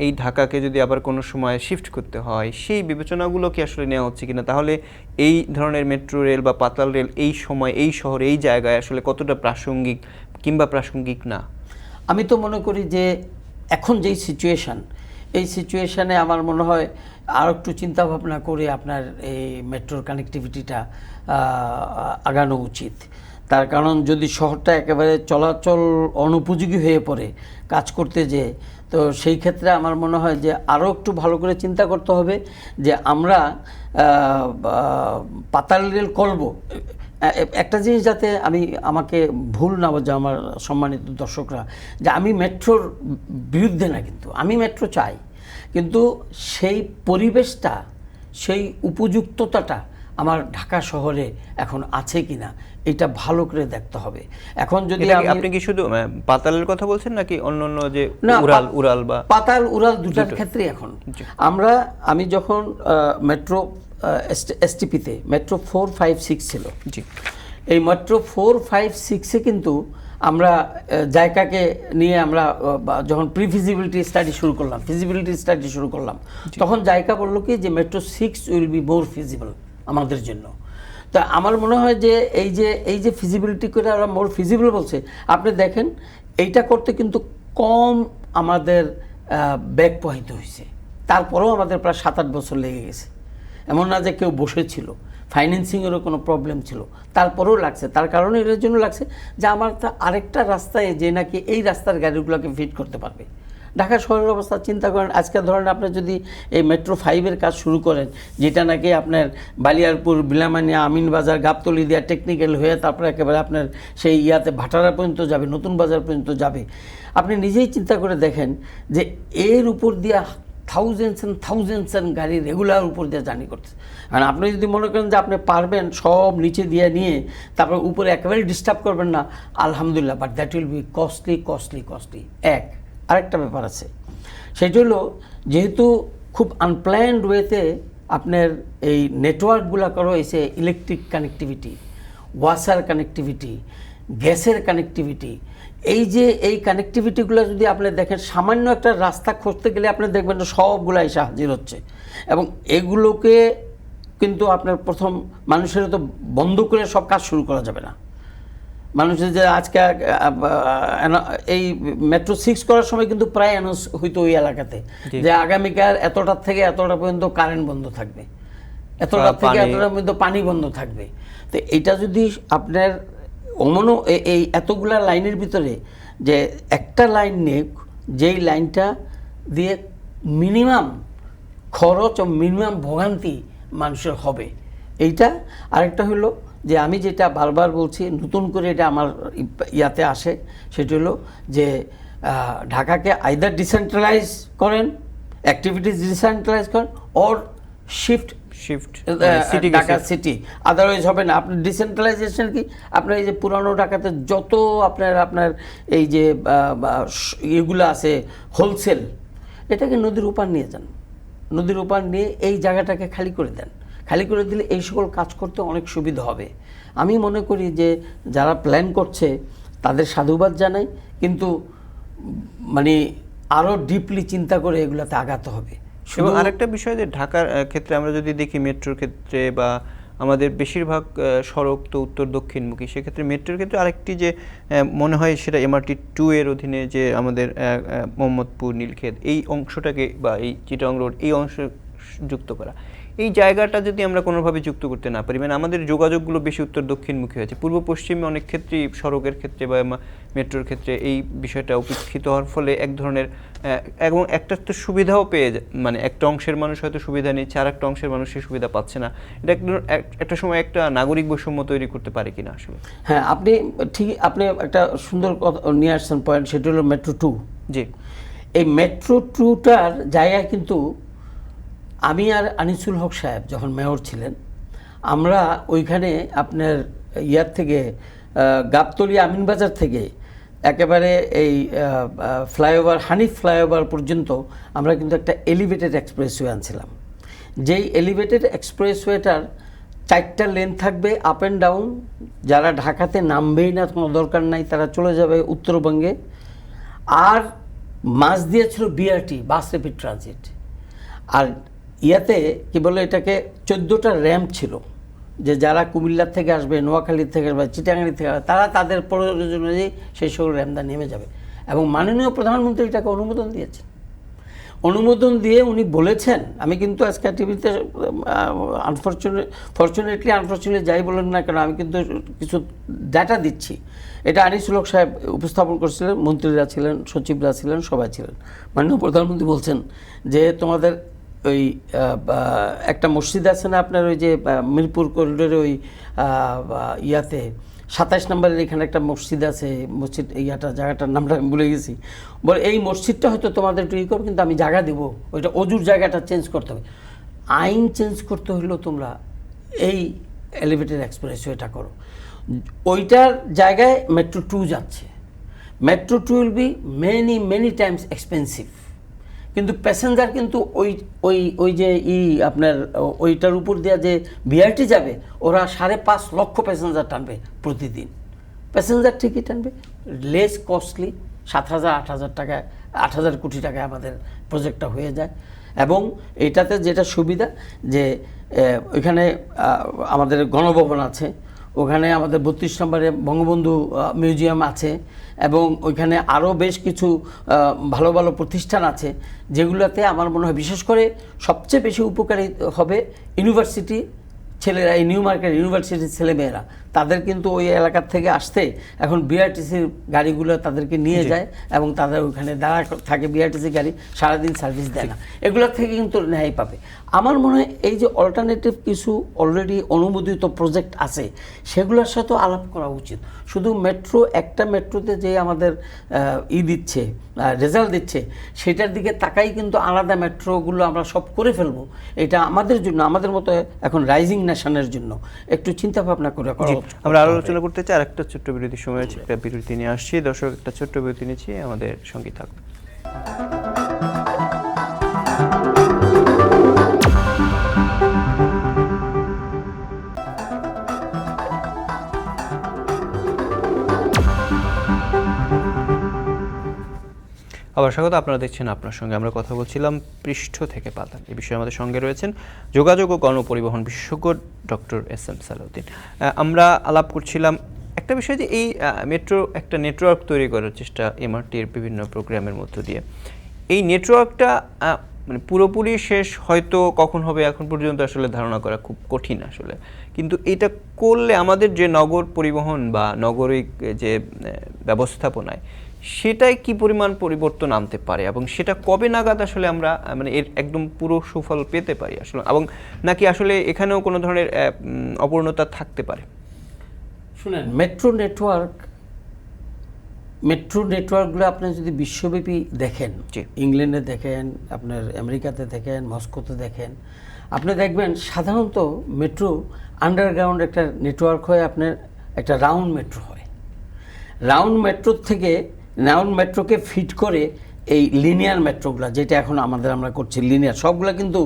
এই ঢাকাকে যদি আবার কোনো সময় শিফট করতে হয়, সেই বিবেচনাগুলো কি আসলে নেওয়া হচ্ছে কিনা? তাহলে এই ধরনের মেট্রো রেল বা পাতাল রেল এই সময় এই শহরে এই জায়গায় আসলে কতটা প্রাসঙ্গিক কিংবা প্রাসঙ্গিক না? আমি তো মনে করি যে এখন যেই সিচুয়েশান, এই সিচুয়েশানে আমার মনে হয় আর একটু চিন্তাভাবনা করে আপনার এই মেট্রোর কানেক্টিভিটিটা আগানো উচিত। তার কারণ যদি শহরটা একেবারে চলাচল অনুপযোগী হয়ে পড়ে কাজ করতে যেয়ে, তো সেই ক্ষেত্রে আমার মনে হয় যে আরও একটু ভালো করে চিন্তা করতে হবে যে আমরা পাতাল রেল করব। একটা জিনিস যাতে আমাকে ভুল না বোঝে আমার সম্মানিত দর্শকরা, যে আমি মেট্রোর বিরুদ্ধে না, কিন্তু আমি মেট্রো চাই, কিন্তু সেই পরিবেশটা, সেই উপযুক্ততাটা আমার ঢাকা শহরে এখন আছে কিনা এটা ভালো করে দেখতে হবে। এখন যদি আপনি কি শুধু পাতালের কথা বলছেন নাকি অন্যান্য যে উড়াল বা পাতাল উড়াল দুটার ক্ষেত্রে এখন আমি যখন মেট্রো এসটিপিতে মেট্রো 4, 5, 6 ছিল, এই মেট্রো 4, 5, 6-এ কিন্তু আমরা জায়গাকে নিয়ে আমরা যখন ফিজিবিলিটি স্টাডি শুরু করলাম, তখন জায়গা বললো কি যে metro 6 will be more feasible আমাদের জন্য। তা আমার মনে হয় যে এই যে ফিজিবিলিটি করে ওরা মোর ফিজিবল বলছে, আপনি দেখেন এইটা করতে কিন্তু কম আমাদের ব্যাগ প্রবাহিত হয়েছে, তারপরেও আমাদের প্রায় 7-8 বছর লেগে গেছে। এমন না যে কেউ বসেছিল, ফাইন্যান্সিংয়েরও কোনো প্রবলেম ছিল, তারপরেও লাগছে। তার কারণে এর জন্য লাগছে যে আমার তা আরেকটা রাস্তায় যে নাকি এই রাস্তার গাড়িগুলোকে ফিট করতে পারবে। ঢাকা শহরের অবস্থা চিন্তা করেন, আজকে ধরেন আপনি যদি এই মেট্রো 5-এর কাজ শুরু করেন, যেটা নাকি আপনার বালিয়ারপুর, বিলামানিয়া, আমিনবাজার, গাবতলী দিয়া টেকনিক্যাল হয়ে তারপরে একেবারে আপনার সেই ভাটারা পর্যন্ত যাবে, নতুন বাজার পর্যন্ত যাবে, আপনি নিজেই চিন্তা করে দেখেন যে এর উপর দিয়া থাউজেন্ডস অ্যান্ড গাড়ি রেগুলার উপর দিয়ে জার্নি করছে। কারণ আপনি যদি মনে করেন যে আপনি পারবেন সব নিচে দিয়ে নিয়ে তারপরে উপরে একেবারে ডিস্টার্ব করবেন না, আলহামদুলিল্লাহ, but that will be costly. আরেকটা ব্যাপার আছে, সেটা হলো যেহেতু খুব আনপ্ল্যান্ড ওয়েতে আপনার এই নেটওয়ার্কগুলো করা হয়েছে, ইলেকট্রিক কানেক্টিভিটি, ওয়াসার কানেক্টিভিটি, গ্যাসের কানেক্টিভিটি, এই কানেক্টিভিটিগুলো যদি আপনি দেখেন, সামান্য একটা রাস্তা খুঁজতে গেলে আপনি দেখবেন যে সবগুলো এসে হাজির হচ্ছে। এবং এগুলোকে কিন্তু আপনার প্রথম মানুষের তো বন্ধ করে সব কাজ শুরু করা যাবে না। মানুষের যে আজকে এই মেট্রো 6 করার সময় কিন্তু প্রায় অ্যানাউন্স হইতো ওই এলাকাতে যে আগামীকাল এতটার থেকে এতটা পর্যন্ত কারেন্ট বন্ধ থাকবে, এতটা থেকে এতটা পর্যন্ত পানি বন্ধ থাকবে। তো এটা যদি আপনার এই এতগুলা লাইনের ভিতরে যে একটা লাইন নেই, যেই লাইনটা দিয়ে মিনিমাম খরচ ও মিনিমাম ভোগান্তি মানুষের হবে এইটা। আরেকটা হলো যে আমি যেটা বারবার বলছি, নতুন করে এটা আমার ইয়াতে আসে, সেটা হলো যে ঢাকাকে আইদার ডিসেন্ট্রালাইজ করেন, অ্যাক্টিভিটিস ডিসেন্ট্রালাইজ করেন, or shift Dhaka city, otherwise হবে না। আপনার ডিসেন্ট্রালাইজেশন কি, আপনার এই যে পুরানো ঢাকাতে যত আপনার এই যে এগুলো আছে হোলসেল, এটাকে নদীর ওপার নিয়ে যান, নদীর ওপার নিয়ে এই জায়গাটাকে খালি করে দেন। খালি করে দিলে এই সকল কাজ করতে অনেক সুবিধা হবে। আমি মনে করি যে যারা প্ল্যান করছে তাদের সাধুবাদ জানাই, কিন্তু মানে আরও ডিপলি চিন্তা করে এগুলাতে আগাতে হবে। এবং আরেকটা বিষয় যে ঢাকার ক্ষেত্রে আমরা যদি দেখি, মেট্রোর ক্ষেত্রে বা আমাদের বেশিরভাগ সড়ক তো উত্তর দক্ষিণমুখী, সেক্ষেত্রে মেট্রোর ক্ষেত্রে আরেকটি যে মনে হয় সেটা MRT-2 এর অধীনে যে আমাদের মোহাম্মদপুর, নীলক্ষেত এই অংশটাকে বা এই চিটাগং রোড এই অংশ যুক্ত করা, এই জায়গাটা যদি আমরা কোনোভাবে যুক্ত করতে না পারি, মানে আমাদের যোগাযোগগুলো বেশি উত্তর দক্ষিণমুখী হয়েছে, পূর্ব পশ্চিমে অনেক ক্ষেত্রেই সড়কের ক্ষেত্রে বা মেট্রোর ক্ষেত্রে এই বিষয়টা উপেক্ষিত হওয়ার ফলে এক ধরনের এবং একটা তো সুবিধাও পেয়ে যায়, মানে একটা অংশের মানুষ হয়তো সুবিধা নিচ্ছে, আর একটা অংশের মানুষ সেই সুবিধা পাচ্ছে না। এটা একটা সময় একটা নাগরিক বৈষম্য তৈরি করতে পারে কিনা আসলে? হ্যাঁ, আপনি ঠিক, আপনি একটা সুন্দর কথা নিয়ে আসছেন পয়েন্ট, সেটা হলো মেট্রো 2। জি, এই মেট্রো 2টার জায়গায় কিন্তু আমি আর আনিসুল হক সাহেব যখন মেয়র ছিলেন, আমরা ওইখানে আপনার ইয়ার থেকে গাবতলী আমিনবাজার থেকে একেবারে এই ফ্লাইওভার, হানিফ ফ্লাইওভার পর্যন্ত আমরা কিন্তু একটা এলিভেটেড এক্সপ্রেসওয়ে আনছিলাম। যেই এলিভেটেড এক্সপ্রেসওয়েটার 4টা লেন থাকবে আপ অ্যান্ড ডাউন, যারা ঢাকাতে নামবেই না, কোনো দরকার নাই, তারা চলে যাবে উত্তরবঙ্গে। আর মাঝ দিয়ে ছিল BRT, বাস র্যাপিড ট্রানজিট। আর ইয়াতে কি বলে এটাকে 14টা র্যাম্প ছিল, যে যারা কুমিল্লার থেকে আসবে, নোয়াখালীর থেকে আসবে, চিটাগাং থেকে আসবে, তারা তাদের প্রয়োজন অনুযায়ী সেই সকল র্যাম্পটা নেমে যাবে। এবং মাননীয় প্রধানমন্ত্রী এটাকে অনুমোদন দিয়েছেন। অনুমোদন দিয়ে উনি বলেছেন, আমি কিন্তু আজকে টিভিতে আনফর্চুনেটলি যাই বলেন না কেন, আমি কিন্তু কিছু ডাটা দিচ্ছি। এটা আনিসুল হক সাহেব উপস্থাপন করছিলেন, মন্ত্রীরা ছিলেন, সচিবরা ছিলেন, সবাই ছিলেন। মাননীয় প্রধানমন্ত্রী বলছেন যে তোমাদের ওই একটা মসজিদ আছে না আপনার, ওই যে মিরপুর করিডোরে ওই ইয়াতে 27 নম্বরের এখানে একটা মসজিদ আছে, মসজিদ জায়গাটার নামটা আমি ভুলে গেছি। বলে এই মসজিদটা হয়তো তোমাদের একটু করবে, কিন্তু আমি জায়গা দেবো, ওইটা অজুর জায়গাটা চেঞ্জ করতে হবে। আইন চেঞ্জ করতে হলেও তোমরা এই এলিভেটেড এক্সপ্রেসওয়েটা করো। ওইটার জায়গায় মেট্রো 2 যাচ্ছে। Metro 2 will be many Times expensive, কিন্তু প্যাসেঞ্জার কিন্তু ওই যে আপনার ওইটার উপর দিয়ে যে BRT যাবে, ওরা 5.5 লক্ষ প্যাসেঞ্জার টানবে প্রতিদিন। প্যাসেঞ্জার ঠিকই টানবে, লেস কস্টলি, 7,000-8,000 টাকায়, 8,000 কোটি টাকায় আমাদের প্রজেক্টটা হয়ে যায়। এবং এটাতে যেটা সুবিধা যে ওইখানে আমাদের গণভবন আছে, ওখানে আমাদের 32 নম্বরে বঙ্গবন্ধু মিউজিয়াম আছে, এবং ওইখানে আরও বেশ কিছু ভালো ভালো প্রতিষ্ঠান আছে, যেগুলোতে আমার মনে হয় বিশেষ করে সবচেয়ে বেশি উপকারী হবে ইউনিভার্সিটি ছেলেরা, এই নিউ মার্কেট ইউনিভার্সিটির ছেলেমেয়েরা। তাদের কিন্তু ওই এলাকার থেকে আসতে এখন BRTCর গাড়িগুলো তাদেরকে নিয়ে যায়, এবং তাদের ওইখানে দাঁড়া থাকে BRTC গাড়ি, সারাদিন সার্ভিস দেয় না, এগুলোর থেকে কিন্তু ন্যায় পাবে। আমার মনে হয় এই যে অল্টারনেটিভ কিছু অলরেডি অনুমোদিত প্রজেক্ট আছে, সেগুলোর সাথে আলাপ করা উচিত। শুধু মেট্রো, একটা মেট্রোতে যে আমাদের দিচ্ছে, রেজাল্ট দিচ্ছে, সেটার দিকে তাকাই কিন্তু আলাদা মেট্রোগুলো আমরা সব করে ফেলবো। এটা আমাদের জন্য, আমাদের মতো এখন রাইজিং নেশনের জন্য একটু চিন্তা ভাবনা করে করা। আমরা আলোচনা করতে চাই, আর একটা ছোট্ট বিরতির সময় আছে, একটা বিরতি নিয়ে আসছি। দর্শক, একটা ছোট্ট বিরতি নিচ্ছি, আমাদের সঙ্গে থাকুন। আবার স্বাগত, আপনারা দেখছেন আপনার সঙ্গে। আমরা কথা বলছিলাম পৃষ্ঠ থেকে পাতাল এই বিষয়ে। আমাদের সঙ্গে রয়েছেন যোগাযোগ ও গণপরিবহন বিশেষজ্ঞ ডক্টর SM সালাউদ্দিন। আমরা আলাপ করছিলাম একটা বিষয় যে এই মেট্রো একটা নেটওয়ার্ক তৈরি করার চেষ্টা এমআরটির বিভিন্ন প্রোগ্রামের মধ্য দিয়ে, এই নেটওয়ার্কটা মানে পুরোপুরি শেষ হয়তো কখন হবে এখন পর্যন্ত আসলে ধারণা করা খুব কঠিন আসলে, কিন্তু এটা করলে আমাদের যে নগর পরিবহন বা নগরিক যে ব্যবস্থাপনায় সেটাই কি পরিমাণ পরিবর্তন আনতে পারে এবং সেটা কবে নাগাদ আসলে আমরা মানে এর একদম পুরো সুফল পেতে পারি আসলে, এবং নাকি আসলে এখানেও কোনো ধরনের অপূর্ণতা থাকতে পারে? শুনেন, মেট্রো নেটওয়ার্কগুলো আপনি যদি বিশ্বব্যাপী দেখেন, ইংল্যান্ডে দেখেন, আপনার আমেরিকাতে দেখেন, মস্কোতে দেখেন, আপনি দেখবেন সাধারণত মেট্রো আন্ডারগ্রাউন্ড একটা নেটওয়ার্ক হয়, আপনার একটা রাউন্ড মেট্রো হয়। রাউন্ড মেট্রোকে ফিট করে এই লিনিয়ার মেট্রোগুলো, যেটা এখন আমরা করছি লিনিয়ার, সবগুলো কিন্তু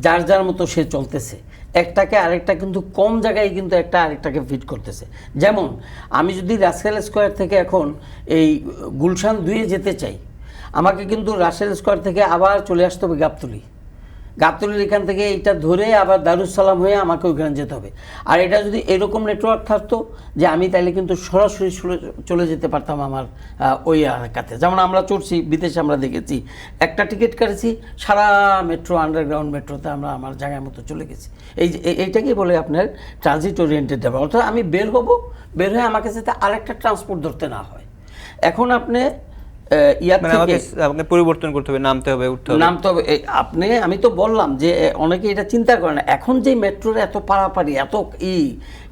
যার যার মতো সে চলতেছে, একটাকে আরেকটা কিন্তু কম জায়গায় কিন্তু একটা আরেকটাকে ফিট করতেছে। যেমন আমি যদি রাসেল স্কোয়ার থেকে এখন এই গুলশান 2-এ যেতে চাই, আমাকে কিন্তু রাসেল স্কোয়ার থেকে আবার চলে আসতে হবে গাবতলীর এখান থেকে এটা ধরে আবার দারুসালাম হয়ে আমাকে ওইখানে যেতে হবে। আর এটা যদি এরকম নেটওয়ার্ক থাকতো যে আমি তাইলে কিন্তু সরাসরি চলে যেতে পারতাম আমার ওই এলাকাতে। যেমন আমরা চড়ছি বিদেশে, আমরা দেখেছি একটা টিকিট কাটেছি, সারা মেট্রো আন্ডারগ্রাউন্ড মেট্রোতে আমরা আমার জায়গার মতো চলে গেছি। এইটাকেই বলে আপনার ট্রানজিট ওরিয়েন্টেড ডেভেলপমেন্ট। অর্থাৎ আমি বের হয়ে আমাকে যাতে আরেকটা ট্রান্সপোর্ট ধরতে না হয়। এখন আপনি পরিবর্তন করতে হবে, নামতে হবে। আমি তো বললাম যে অনেকে এটা চিন্তা করে না। এখন যে মেট্রোর এত পারাপারি, এত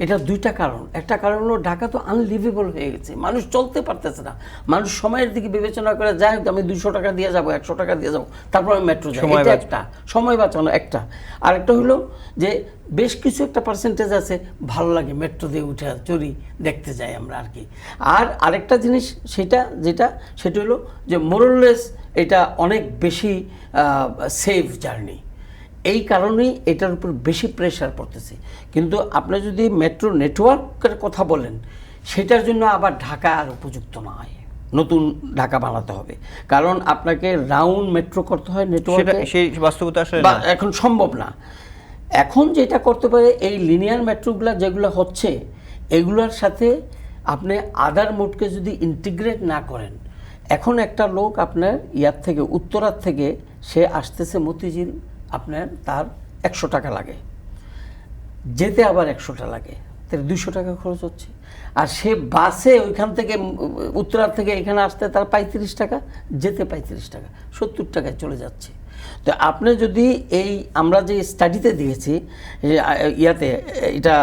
এটা দুইটা কারণ। একটা কারণ হলো ঢাকা তো আনলিভেবল হয়ে গেছে, মানুষ চলতে পারতেছে না। মানুষ সময়ের দিকে বিবেচনা করে যায়, আমি 200 টাকা দিয়ে যাবো, 100 টাকা দিয়ে যাবো, তারপর আমি মেট্রো যাই, এটা একটা সময় বাঁচানো একটা। আরেকটা হলো যে বেশ কিছু একটা পার্সেন্টেজ আছে ভালো লাগে মেট্রো দিয়ে উঠে চড়ি, দেখতে যাই আমরা আর কি। আর আরেকটা জিনিস সেটা হলো যে মোরলেস এটা অনেক বেশি সেফ জার্নি, এই কারণেই এটার উপর বেশি প্রেশার পড়তেছে। কিন্তু আপনি যদি মেট্রো নেটওয়ার্কের কথা বলেন, সেটার জন্য আবার ঢাকা আর উপযুক্ত নয়, নতুন ঢাকা বানাতে হবে। কারণ আপনাকে রাউন্ড মেট্রো করতে হয় নেটওয়ার্কে, সেই বাস্তবতা আসলে এখন সম্ভব না। এখন যেটা করতে পারে এই লিনিয়ার মেট্রোগুলো যেগুলো হচ্ছে, এগুলোর সাথে আপনি আদার মোডকে যদি ইন্টিগ্রেট না করেন, এখন একটা লোক আপনার থেকে উত্তরার থেকে সে আসতেছে মতিঝিল, আপনার তার 100 টাকা লাগে, যেতে আবার 100 টাকা লাগে, তার 200 টাকা খরচ হচ্ছে। আর সে বাসে ওইখান থেকে উত্তরার থেকে এখানে আসতে তার 35 টাকা, যেতে 35 টাকা, 70 টাকায় চলে যাচ্ছে। তো আপনি যদি আমরা যে স্টাডিতে দিয়েছি এটা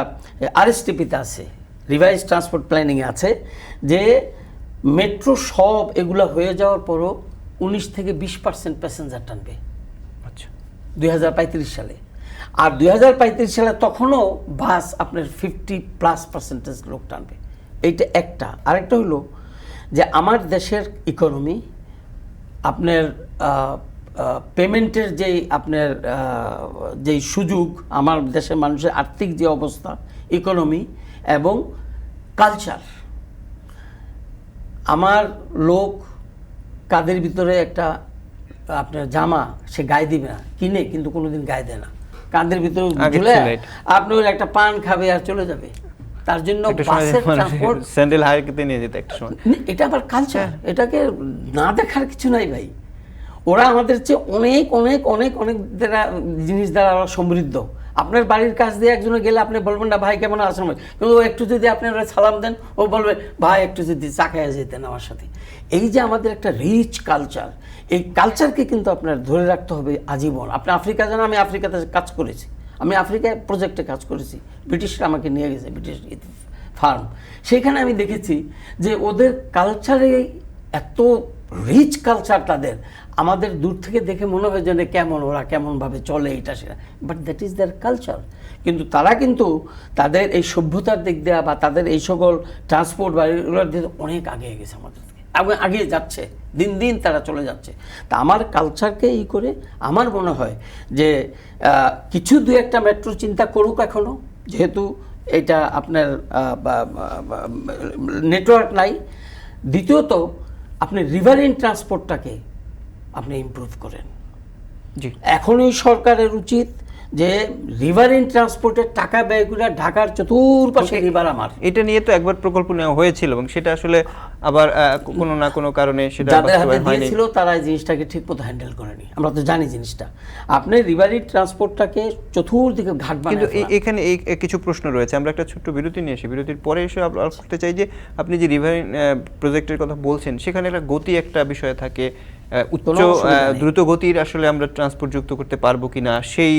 আরএসটিপিতে আছে, রিভাইজ ট্রান্সপোর্ট প্ল্যানিংয়ে আছে, যে মেট্রো সব এগুলো হয়ে যাওয়ার পরও 19 থেকে 20% প্যাসেঞ্জার টানবে। আচ্ছা, 2035 সালে। আর 2035 সালে তখনও বাস আপনার 50+% লোক টানবে। এইটা একটা। আরেকটা হলো যে আমার দেশের ইকোনমি, আপনার পেমেন্টের যেই সুযোগ, আমার দেশের মানুষের আর্থিক যে অবস্থা, ইকোনমি এবং কালচার, আমার লোক কাদের ভিতরে একটা আপনার জামা সে গায়ে দিবে না, কিনে কিন্তু কোনোদিন গায়ে দেয় না, কাঁধের ভিতরে ঝুলে আপনি একটা পান খাবে আর চলে যাবে। তার জন্য বাসের ট্রান্সপোর্ট স্যান্ডেল হাইকিতে নিয়ে যেতে একটা সময়, এটা আবার কালচার, এটাকে না দেখার কিছু নাই ভাই। ওরা আমাদের চেয়ে অনেক অনেক অনেক অনেক জিনিস দ্বারা ওরা সমৃদ্ধ। আপনার বাড়ির কাছ দিয়ে একজনে গেলে আপনি বলবেন না ভাই কেমন আছেন, কিন্তু ও একটু যদি আপনি ওরা সালাম দেন, ও বলবে ভাই একটু যদি চা খাইয়া যেতেন আমার সাথে। এই যে আমাদের একটা রিচ কালচার, এই কালচারকে কিন্তু আপনার ধরে রাখতে হবে আজীবন। আপনি আফ্রিকা জানেন, আমি আফ্রিকাতে কাজ করেছি, আমি আফ্রিকায় প্রজেক্টে কাজ করেছি, ব্রিটিশরা আমাকে নিয়ে গেছে, ব্রিটিশ ফার্ম। সেখানে আমি দেখেছি যে ওদের কালচারে এত রিচ কালচার তাদের, আমাদের দূর থেকে দেখে মনে হয় যে কেমন ওরা কেমনভাবে চলে এটা সেটা, but that is there culture. কিন্তু তারা কিন্তু তাদের এই সভ্যতার দিক দেওয়া বা তাদের এই সকল ট্রান্সপোর্ট বা এগুলোর দিকে অনেক আগে গেছে, আমাদের থেকে আগিয়ে যাচ্ছে, দিন দিন তারা চলে যাচ্ছে। তা আমার কালচারকে করে আমার মনে হয় যে কিছু 2-1টা মেট্রো চিন্তা করুক এখনও, যেহেতু এটা আপনার নেটওয়ার্ক নাই। দ্বিতীয়ত আপনি রিভারিং ট্রান্সপোর্টটাকে আপনি ইমপ্রুভ করেন। জি, এখনই সরকারের উচিত যে রিভারিং ট্রান্সপোর্টের টাকা ব্যয় করে ঢাকার চতুর্পাশে রিভার আমার। এটা নিয়ে তো একবার প্রকল্প নেওয়া হয়েছিল এবং সেটা আসলে আবার কোনো না কোনো কারণে সেটা যাদের হাতে বাস্তবায়ন হয়নি। দিয়েছিল তারা এই জিনিসটাকে ঠিক মতো হ্যান্ডেল করেনি। আমরা তো জানি জিনিসটা, আপনি রিভারিং ট্রান্সপোর্টটাকে চতুর্দিকে ঘাট কিন্তু বানায় ফেলা। এখানে কিছু প্রশ্ন রয়েছে, আমরা একটা ছোট্ট বিরতি নিয়ে আসি, বিরতির পরে এসে আলোচনা করতে চাই যে আপনি যে রিভারিং প্রজেক্টের কথা বলছেন সেখানে একটা গতি একটা বিষয় থাকে, উচ্চ দ্রুত গতির আসলে আমরা ট্রান্সপোর্ট যুক্ত করতে পারবো কিনা, সেই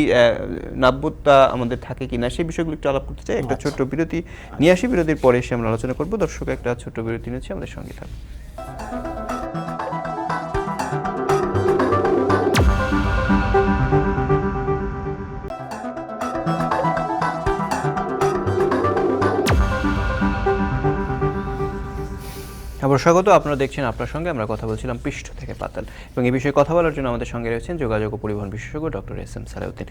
নাব্যতা আমাদের থাকে কিনা, সেই বিষয়গুলো একটু আলাপ করতে চাই। একটা ছোট্ট বিরতি নিয়ে আসি, বিরতির পরে এসে আমরা আলোচনা করবো। দর্শক, একটা ছোট্ট বিরতি নিচ্ছি, আমাদের সঙ্গে থাকুন। আবার স্বাগত, আপনারা দেখছেন আপনার সঙ্গে আমরা কথা বলছিলাম পৃষ্ঠ থেকে পাতাল, এবং এই বিষয়ে কথা বলার জন্য আমাদের সঙ্গে রয়েছেন যোগাযোগ ও পরিবহন বিশেষজ্ঞ ডক্টর এস.এম. সালেউদ্দিন।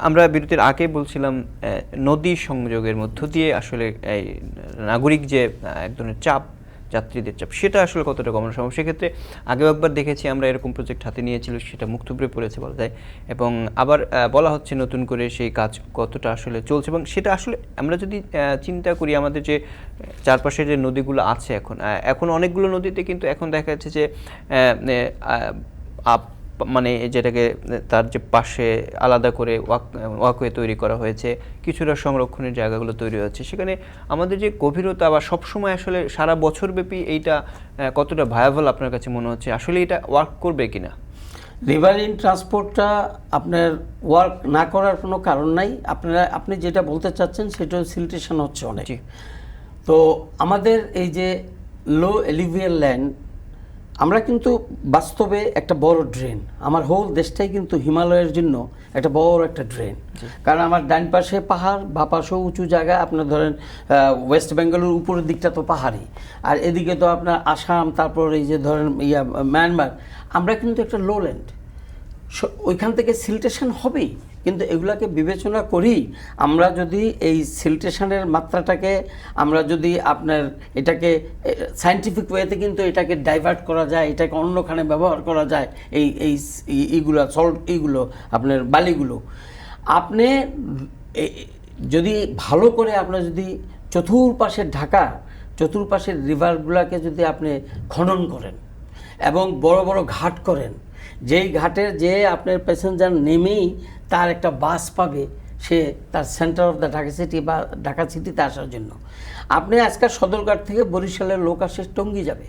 আমরা বিরতির আগে বলছিলাম নদী সংযোগের মধ্য দিয়ে আসলে এই নাগরিক যে এক ধরনের চাপ, যাত্রীদের চাপ, সেটা আসলে কতটা কমানো সম্ভব। সেক্ষেত্রে আগেও একবার দেখেছি আমরা এরকম প্রজেক্ট হাতে নিয়েছিল, সেটা মুখথুবড়ে পড়েছে বলা যায়, এবং আবার বলা হচ্ছে নতুন করে সেই কাজ কতটা আসলে চলছে। এবং সেটা আসলে আমরা যদি চিন্তা করি, আমাদের যে চারপাশে যে নদীগুলো আছে এখন অনেকগুলো নদীতে কিন্তু এখন দেখা যাচ্ছে যে মানে যেটাকে তার যে পাশে আলাদা করে ওয়াকওয়ে তৈরি করা হয়েছে, কিছুটা সংরক্ষণের জায়গাগুলো তৈরি হচ্ছে। সেখানে আমাদের যে গভীরতা বা সবসময় আসলে সারা বছরব্যাপী এইটা কতটা ভায়াবল আপনার কাছে মনে হচ্ছে, আসলে এটা ওয়ার্ক করবে কিনা? রিভারিং ট্রান্সপোর্টটা আপনার ওয়ার্ক না করার কোনো কারণ নাই। আপনি যেটা বলতে চাচ্ছেন সেটা সিলটেশন হচ্ছে অনেক। তো আমাদের এই যে লো এলিভিয়াল ল্যান্ড, আমরা কিন্তু বাস্তবে একটা বড় ড্রেন, আমার হোল দেশটাই কিন্তু হিমালয়ের জন্য একটা বড় একটা ড্রেন। কারণ আমার ডান পাশে পাহাড়, বা পাশেও উঁচু জায়গা, আপনার ধরেন ওয়েস্ট বেঙ্গলের উপরের দিকটা তো পাহাড়ি, আর এদিকে তো আপনার আসাম, তারপর এই যে ধরেন মায়ানমার, আমরা কিন্তু একটা লো ল্যান্ড, ওইখান থেকে সিলটেশন হবেই। কিন্তু এগুলাকে বিবেচনা করি আমরা যদি এই সিলটেশনের মাত্রাটাকে আমরা যদি আপনার এটাকে সায়েন্টিফিক ওয়েতে কিন্তু এটাকে ডাইভার্ট করা যায়, এটাকে অন্যখানে ব্যবহার করা যায়, এইগুলো সল্ট, এইগুলো আপনার বালিগুলো আপনি যদি ভালো করে আপনার যদি চতুর্পাশের ঢাকা, চতুর্পাশের রিভারগুলোকে যদি আপনি খনন করেন এবং বড় বড় ঘাট করেন, যেই ঘাটের যে আপনার প্যাসেঞ্জার নেমেই তার একটা বাস পাবে, সে তার centre of the Dhaka city বা ঢাকা সিটিতে আসার জন্য। আপনি আজকাল সদরঘাট থেকে বরিশালের লোক আসে টঙ্গী যাবে,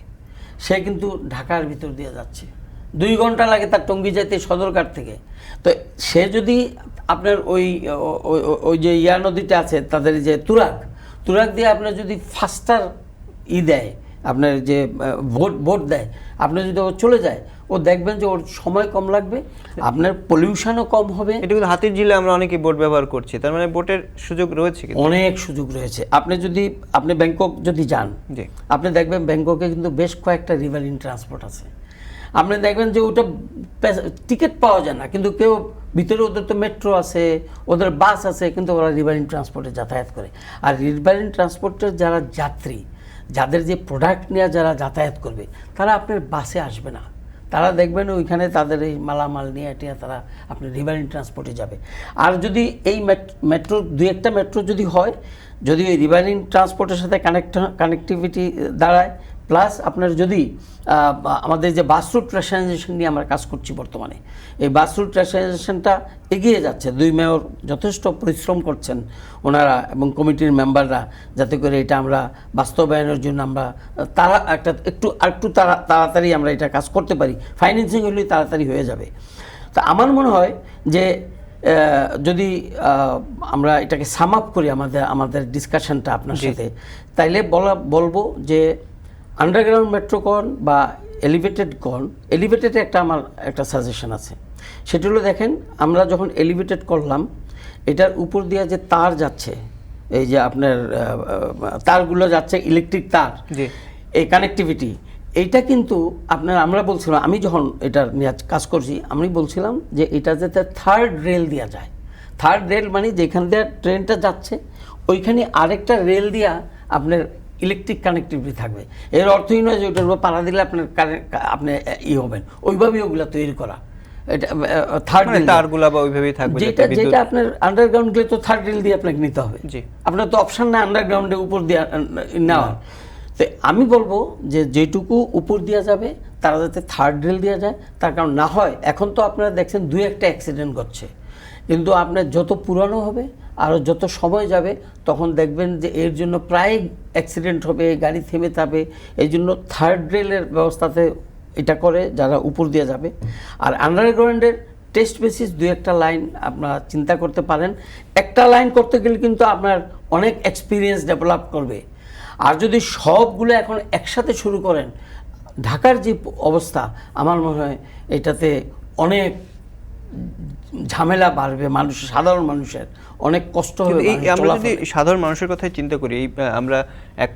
সে কিন্তু ঢাকার ভিতর দিয়ে যাচ্ছে, 2 ঘন্টা লাগে তার টঙ্গী যেতে সদরঘাট থেকে। তো সে যদি আপনার ওই যে নদীটা আছে তাদের যে তুরাগ দিয়ে আপনার যদি ফাস্টার দেয়, আপনার যে বোট দেয়, আপনি যদি ও চলে যায়, ও দেখবেন যে ওর সময় কম লাগবে, আপনার পলিউশনও কম হবে। এটা কিন্তু হাতির ঝিলে আমরা অনেকে বোট ব্যবহার করছি, তার মানে বোটের সুযোগ রয়েছে, অনেক সুযোগ রয়েছে। আপনি ব্যাংকক যদি যান, আপনি দেখবেন ব্যাংককে কিন্তু বেশ কয়েকটা রিভারিং ট্রান্সপোর্ট আছে। আপনি দেখবেন যে ওটা টিকিট পাওয়া যায় না, কিন্তু কেউ ভিতরে, ওদের তো মেট্রো আছে, ওদের বাস আছে, কিন্তু ওরা রিভারিং ট্রান্সপোর্টে যাতায়াত করে। আর রিভারিং ট্রান্সপোর্টের যারা যাত্রী, যাদের যে প্রোডাক্ট নিয়ে যারা যাতায়াত করবে, তারা আপনার বাসে আসবে না, তারা দেখবেন ওইখানে তাদের এই মালামাল নিয়ে এটিয়া তারা আপনি রিভারিং ট্রান্সপোর্টে যাবে। আর যদি এই মেট্রো, 2-1টা মেট্রো যদি হয়, যদি ওই রিভারিং ট্রান্সপোর্টের সাথে কানেক্টিভিটি দাঁড়ায়, প্লাস আপনার যদি আমাদের যে বাস রুট রেশনালাইজেশন নিয়ে আমরা কাজ করছি বর্তমানে, এই বাস রুট রেশনালাইজেশনটা এগিয়ে যাচ্ছে। 2 মেয়র যথেষ্ট পরিশ্রম করছেন ওনারা এবং কমিটির মেম্বাররা, যাতে করে এটা আমরা বাস্তবায়নের জন্য আমরা একটু তাড়াতাড়ি আমরা এটা কাজ করতে পারি। ফাইন্যান্সিং হলেই তাড়াতাড়ি হয়ে যাবে। তা আমার মনে হয় যে যদি আমরা এটাকে সাম আপ করি আমাদের ডিসকাশনটা আপনার সাথে, তাইলে বলবো যে আন্ডারগ্রাউন্ড মেট্রো কন বা এলিভেটেডে আমার একটা সাজেশন আছে। সেটা হলো, দেখেন আমরা যখন এলিভেটেড করলাম, এটার উপর দিয়ে যে তার যাচ্ছে, এই যে আপনার তারগুলো যাচ্ছে, ইলেকট্রিক তার, এই কানেক্টিভিটি, এইটা কিন্তু আমরা বলছিলাম, আমি যখন এটা নিয়ে কাজ করছি, আমি বলছিলাম যে এটা যাতে থার্ড রেল দেওয়া যায়। থার্ড রেল মানে যেখান দিয়ে ট্রেনটা যাচ্ছে, ওইখানে আরেকটা রেল দিয়া আপনার ইলেকট্রিক কানেক্টিভিটি থাকবে। এর অর্থই নয় যে ওটার উপর পাড়া দিলে আপনি হবেন, ওইভাবেই ওগুলো তৈরি করা। এটা থার্ড মানে তারগুলা বা ওইভাবেই থাকবে যেটা যেটা আপনার আন্ডারগ্রাউন্ড গেলে তো থার্ড রেল দিয়ে আপনাকে নিতে হবে। জি। আপনার তো অপশন না আন্ডারগ্রাউন্ডে উপর দিয়ে নেওয়া। তো আমি বলবো যে যেটুকু উপর দেওয়া যাবে তারা যাতে থার্ড রেল দেওয়া যায়, তার কারণ না হয় এখন তো আপনারা দেখছেন 2-1টা অ্যাক্সিডেন্ট ঘটছে, কিন্তু আপনার যত পুরানো হবে আরও যত সময় যাবে তখন দেখবেন যে এর জন্য প্রায় অ্যাক্সিডেন্ট হবে, গাড়ি থেমে যাবে। এই জন্য থার্ড রেলের ব্যবস্থাতে এটা করে যারা উপর দিয়ে যাবে। আর আন্ডারগ্রাউন্ডের টেস্ট বেসিস 2-1টা লাইন আপনারা চিন্তা করতে পারেন। একটা লাইন করতে গেলে কিন্তু আপনার অনেক এক্সপিরিয়েন্স ডেভেলপ করবে। আর যদি সবগুলো এখন একসাথে শুরু করেন, ঢাকার যে অবস্থা আমার মনে হয় এটাতে অনেক ঝামেলা বাড়বে, সাধারণ মানুষের অনেক কষ্ট হবে। আমরা যদি সাধারণ মানুষের কথাই চিন্তা করি, আমরা এক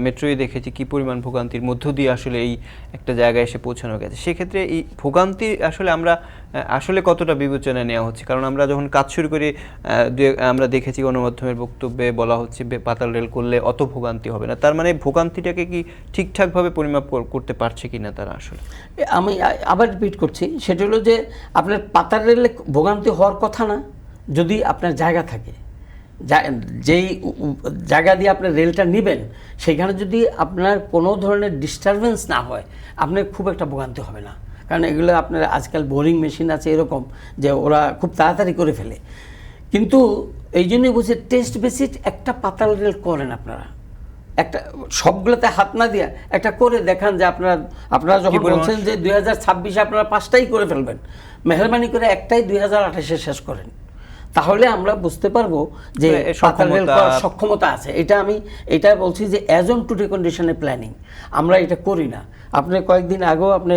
মেট্রোয় দেখেছি কি পরিমাণ ভোগান্তির মধ্য দিয়ে আসলে এই একটা জায়গায় এসে পৌঁছানো গেছে। সেক্ষেত্রে এই ভোগান্তি আসলে আমরা আসলে কতটা বিবেচনায় নেওয়া হচ্ছে? কারণ আমরা যখন কাজ শুরু করি আমরা দেখেছি গণমাধ্যমের বক্তব্যে বলা হচ্ছে পাতাল রেল করলে অত ভোগান্তি হবে না। তার মানে ভোগান্তিটাকে কি ঠিকঠাকভাবে পরিমাপ করতে পারছে কিনা তারা আসলে? আমি আবার রিপিট করছি, সেটা হলো যে আপনার পাতাল রেলে ভোগান্তি হওয়ার কথা না, যদি আপনার জায়গা থাকে, যেই জায়গা দিয়ে আপনার রেলটা নেবেন সেখানে যদি আপনার কোনো ধরনের ডিস্টারবেন্স না হয় আপনার খুব একটা ভোগান্তি হবে না। কারণ এগুলো আপনার আজকাল বোরিং মেশিন আছে এরকম যে ওরা খুব তাড়াতাড়ি করে ফেলে। কিন্তু এই জন্যই বলছি টেস্ট বেসিস একটা পাতাল রেল করেন আপনারা, একটা সবগুলোতে হাত না দিয়া একটা করে দেখান যে আপনারা যখন বলছেন যে 2026 আপনারা 5টাই করে ফেলবেন, মেহরবানি করে একটাই 2028-এ শেষ করেন। তাহলে আমরা বুঝতে পারবো যে পাতাল রেল করার সক্ষমতা আছে। এটা বলছি যে অ্যাজ অন টুডে কন্ডিশনে প্ল্যানিং আমরা এটা করি না। আপনি কয়েকদিন আগেও আপনি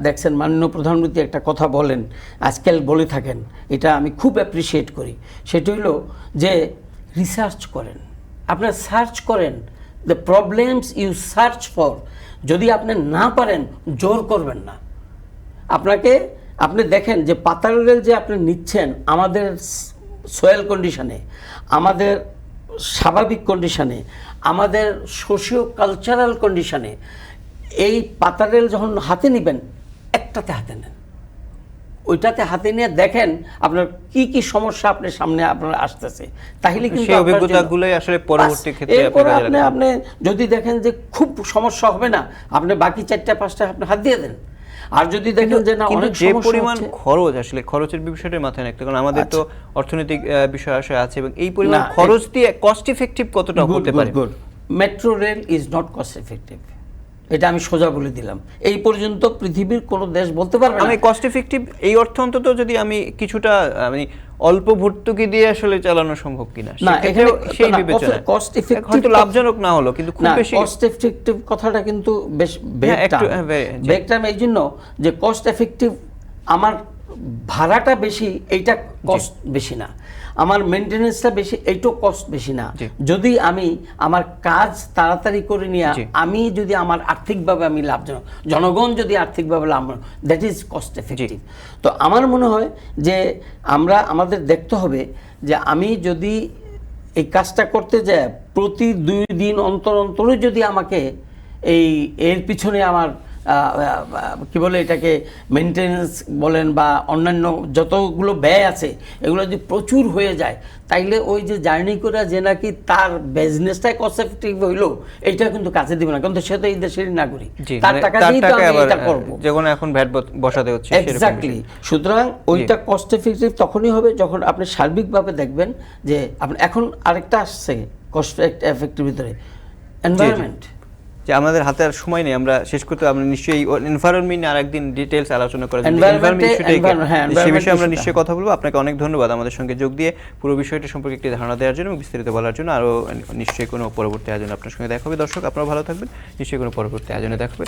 দেখছেন মাননীয় প্রধানমন্ত্রী একটা কথা বলেন, আজকাল বলে থাকেন, এটা আমি খুব অ্যাপ্রিসিয়েট করি। সেটা হলো যে রিসার্চ করেন, আপনার সার্চ করেন, the problems you search for. যদি আপনি না পারেন জোর করবেন না। আপনি দেখেন যে পাতাল রেল যে আপনি নিচ্ছেন আমাদের সয়েল কন্ডিশনে, আমাদের স্বাভাবিক কন্ডিশনে, আমাদের সোশিও কালচারাল কন্ডিশনে, এই পাতাল রেল যখন হাতে নেবেন একটাতে হাতে নেন, ওইটাতে হাতে নিয়ে দেখেন আপনার কি কি সমস্যা আপনার সামনে আপনার আসতেছে। তাহলে কিন্তু সেই অভিজ্ঞতাগুলোই আসলে পরবর্তী ক্ষেত্রে আপনি যদি দেখেন যে খুব সমস্যা হবে না, আপনি বাকি 4-5টা আপনি হাত দিয়ে দেন। আর যদি দেখেন যে না অনেক যে পরিমাণ খরচ, আসলে খরচের বিষয়টা মাথায় রাখতে, কারণ আমাদের তো অর্থনৈতিক বিষয় আছে এবং এই পরিমাণ খরচ দিয়ে কস্ট ইফেক্টিভ কতটা হতে পারে? Metro rail is not cost effective, এটা আমি সোজা বলে দিলাম। এই পর্যন্ত পৃথিবীর কোনো দেশ বলতে পারবে না। আমি কস্ট এফেক্টিভ এই অর্থ অন্তত যদি আমি কিছুটা অল্প ভর্তুকি দিয়ে আসলে চালানো সম্ভব কিনা না, এখানে সেই বিবেচনায় কস্ট এফেক্টিভ হয়তো লাভজনক না হলো, কিন্তু খুব বেশি কস্ট এফেক্টিভ কথাটা কিন্তু বেশ বেগ টার্ম। এই জন্য যে কস্ট এফেক্টিভ আমার ভাড়াটা বেশি, এইটা কস্ট বেশি না, আমার মেনটেনেন্সটা বেশি, এইটাও কস্ট বেশি না। যদি আমি আমার কাজ তাড়াতাড়ি করে নিয়ে আমি যদি আমার আর্থিকভাবে আমি লাভজনক, জনগণ যদি আর্থিকভাবে লাভ, দ্যাট ইজ কস্ট এফেক্টিভ। তো আমার মনে হয় যে আমাদের দেখতে হবে যে আমি যদি এই কাজটা করতে যাই প্রতি 2 দিন অন্তরে যদি আমাকে এর পিছনে আমার কি বলে এটাকে মেনটেনেন্স বলেন বা অন্যান্য যতগুলো ব্যয় আছে এগুলো যদি প্রচুর হয়ে যায়, তাইলে ওই যে জার্নি করে যে নাকি তার বিজনেসটাই কস্ট এফেক্টিভ হইলো, এইটা কিন্তু কাজে দিবে না, কিন্তু সে তো এই দেশেরই নাগরিক, তার টাকা দিয়েই তো আমি এটা করব, যখন এখন ভ্যাট বসাতে হচ্ছে। এক্স্যাক্টলি। সুতরাং ওইটা কস্ট এফেক্টিভ তখনই হবে যখন আপনি সার্বিকভাবে দেখবেন যে আপনি এখন আরেকটা আসছে কস্ট এফেক্টিভ ভিতরে, এনভায়রনমেন্ট। যে আমাদের হাতে আর সময় নেই, আমরা শেষ করতে আমরা নিশ্চয়ই এনভায়রনমেন্ট নিয়ে আরেকদিন ডিটেইলস আলোচনা করা যাবে। সেই বিষয়ে আমরা নিশ্চয়ই কথা বলবো। আপনাকে অনেক ধন্যবাদ আমাদের সঙ্গে যোগ দিয়ে পুরো বিষয়টা সম্পর্কে একটি ধারণা দেওয়ার জন্য এবং বিস্তারিত বলার জন্য। আরও নিশ্চয়ই কোনো পরবর্তী আয়োজনে আপনার সঙ্গে দেখা হবে। দর্শক আপনারা ভালো থাকবেন, নিশ্চয়ই কোনো পরবর্তী আয়োজনে দেখা হবে।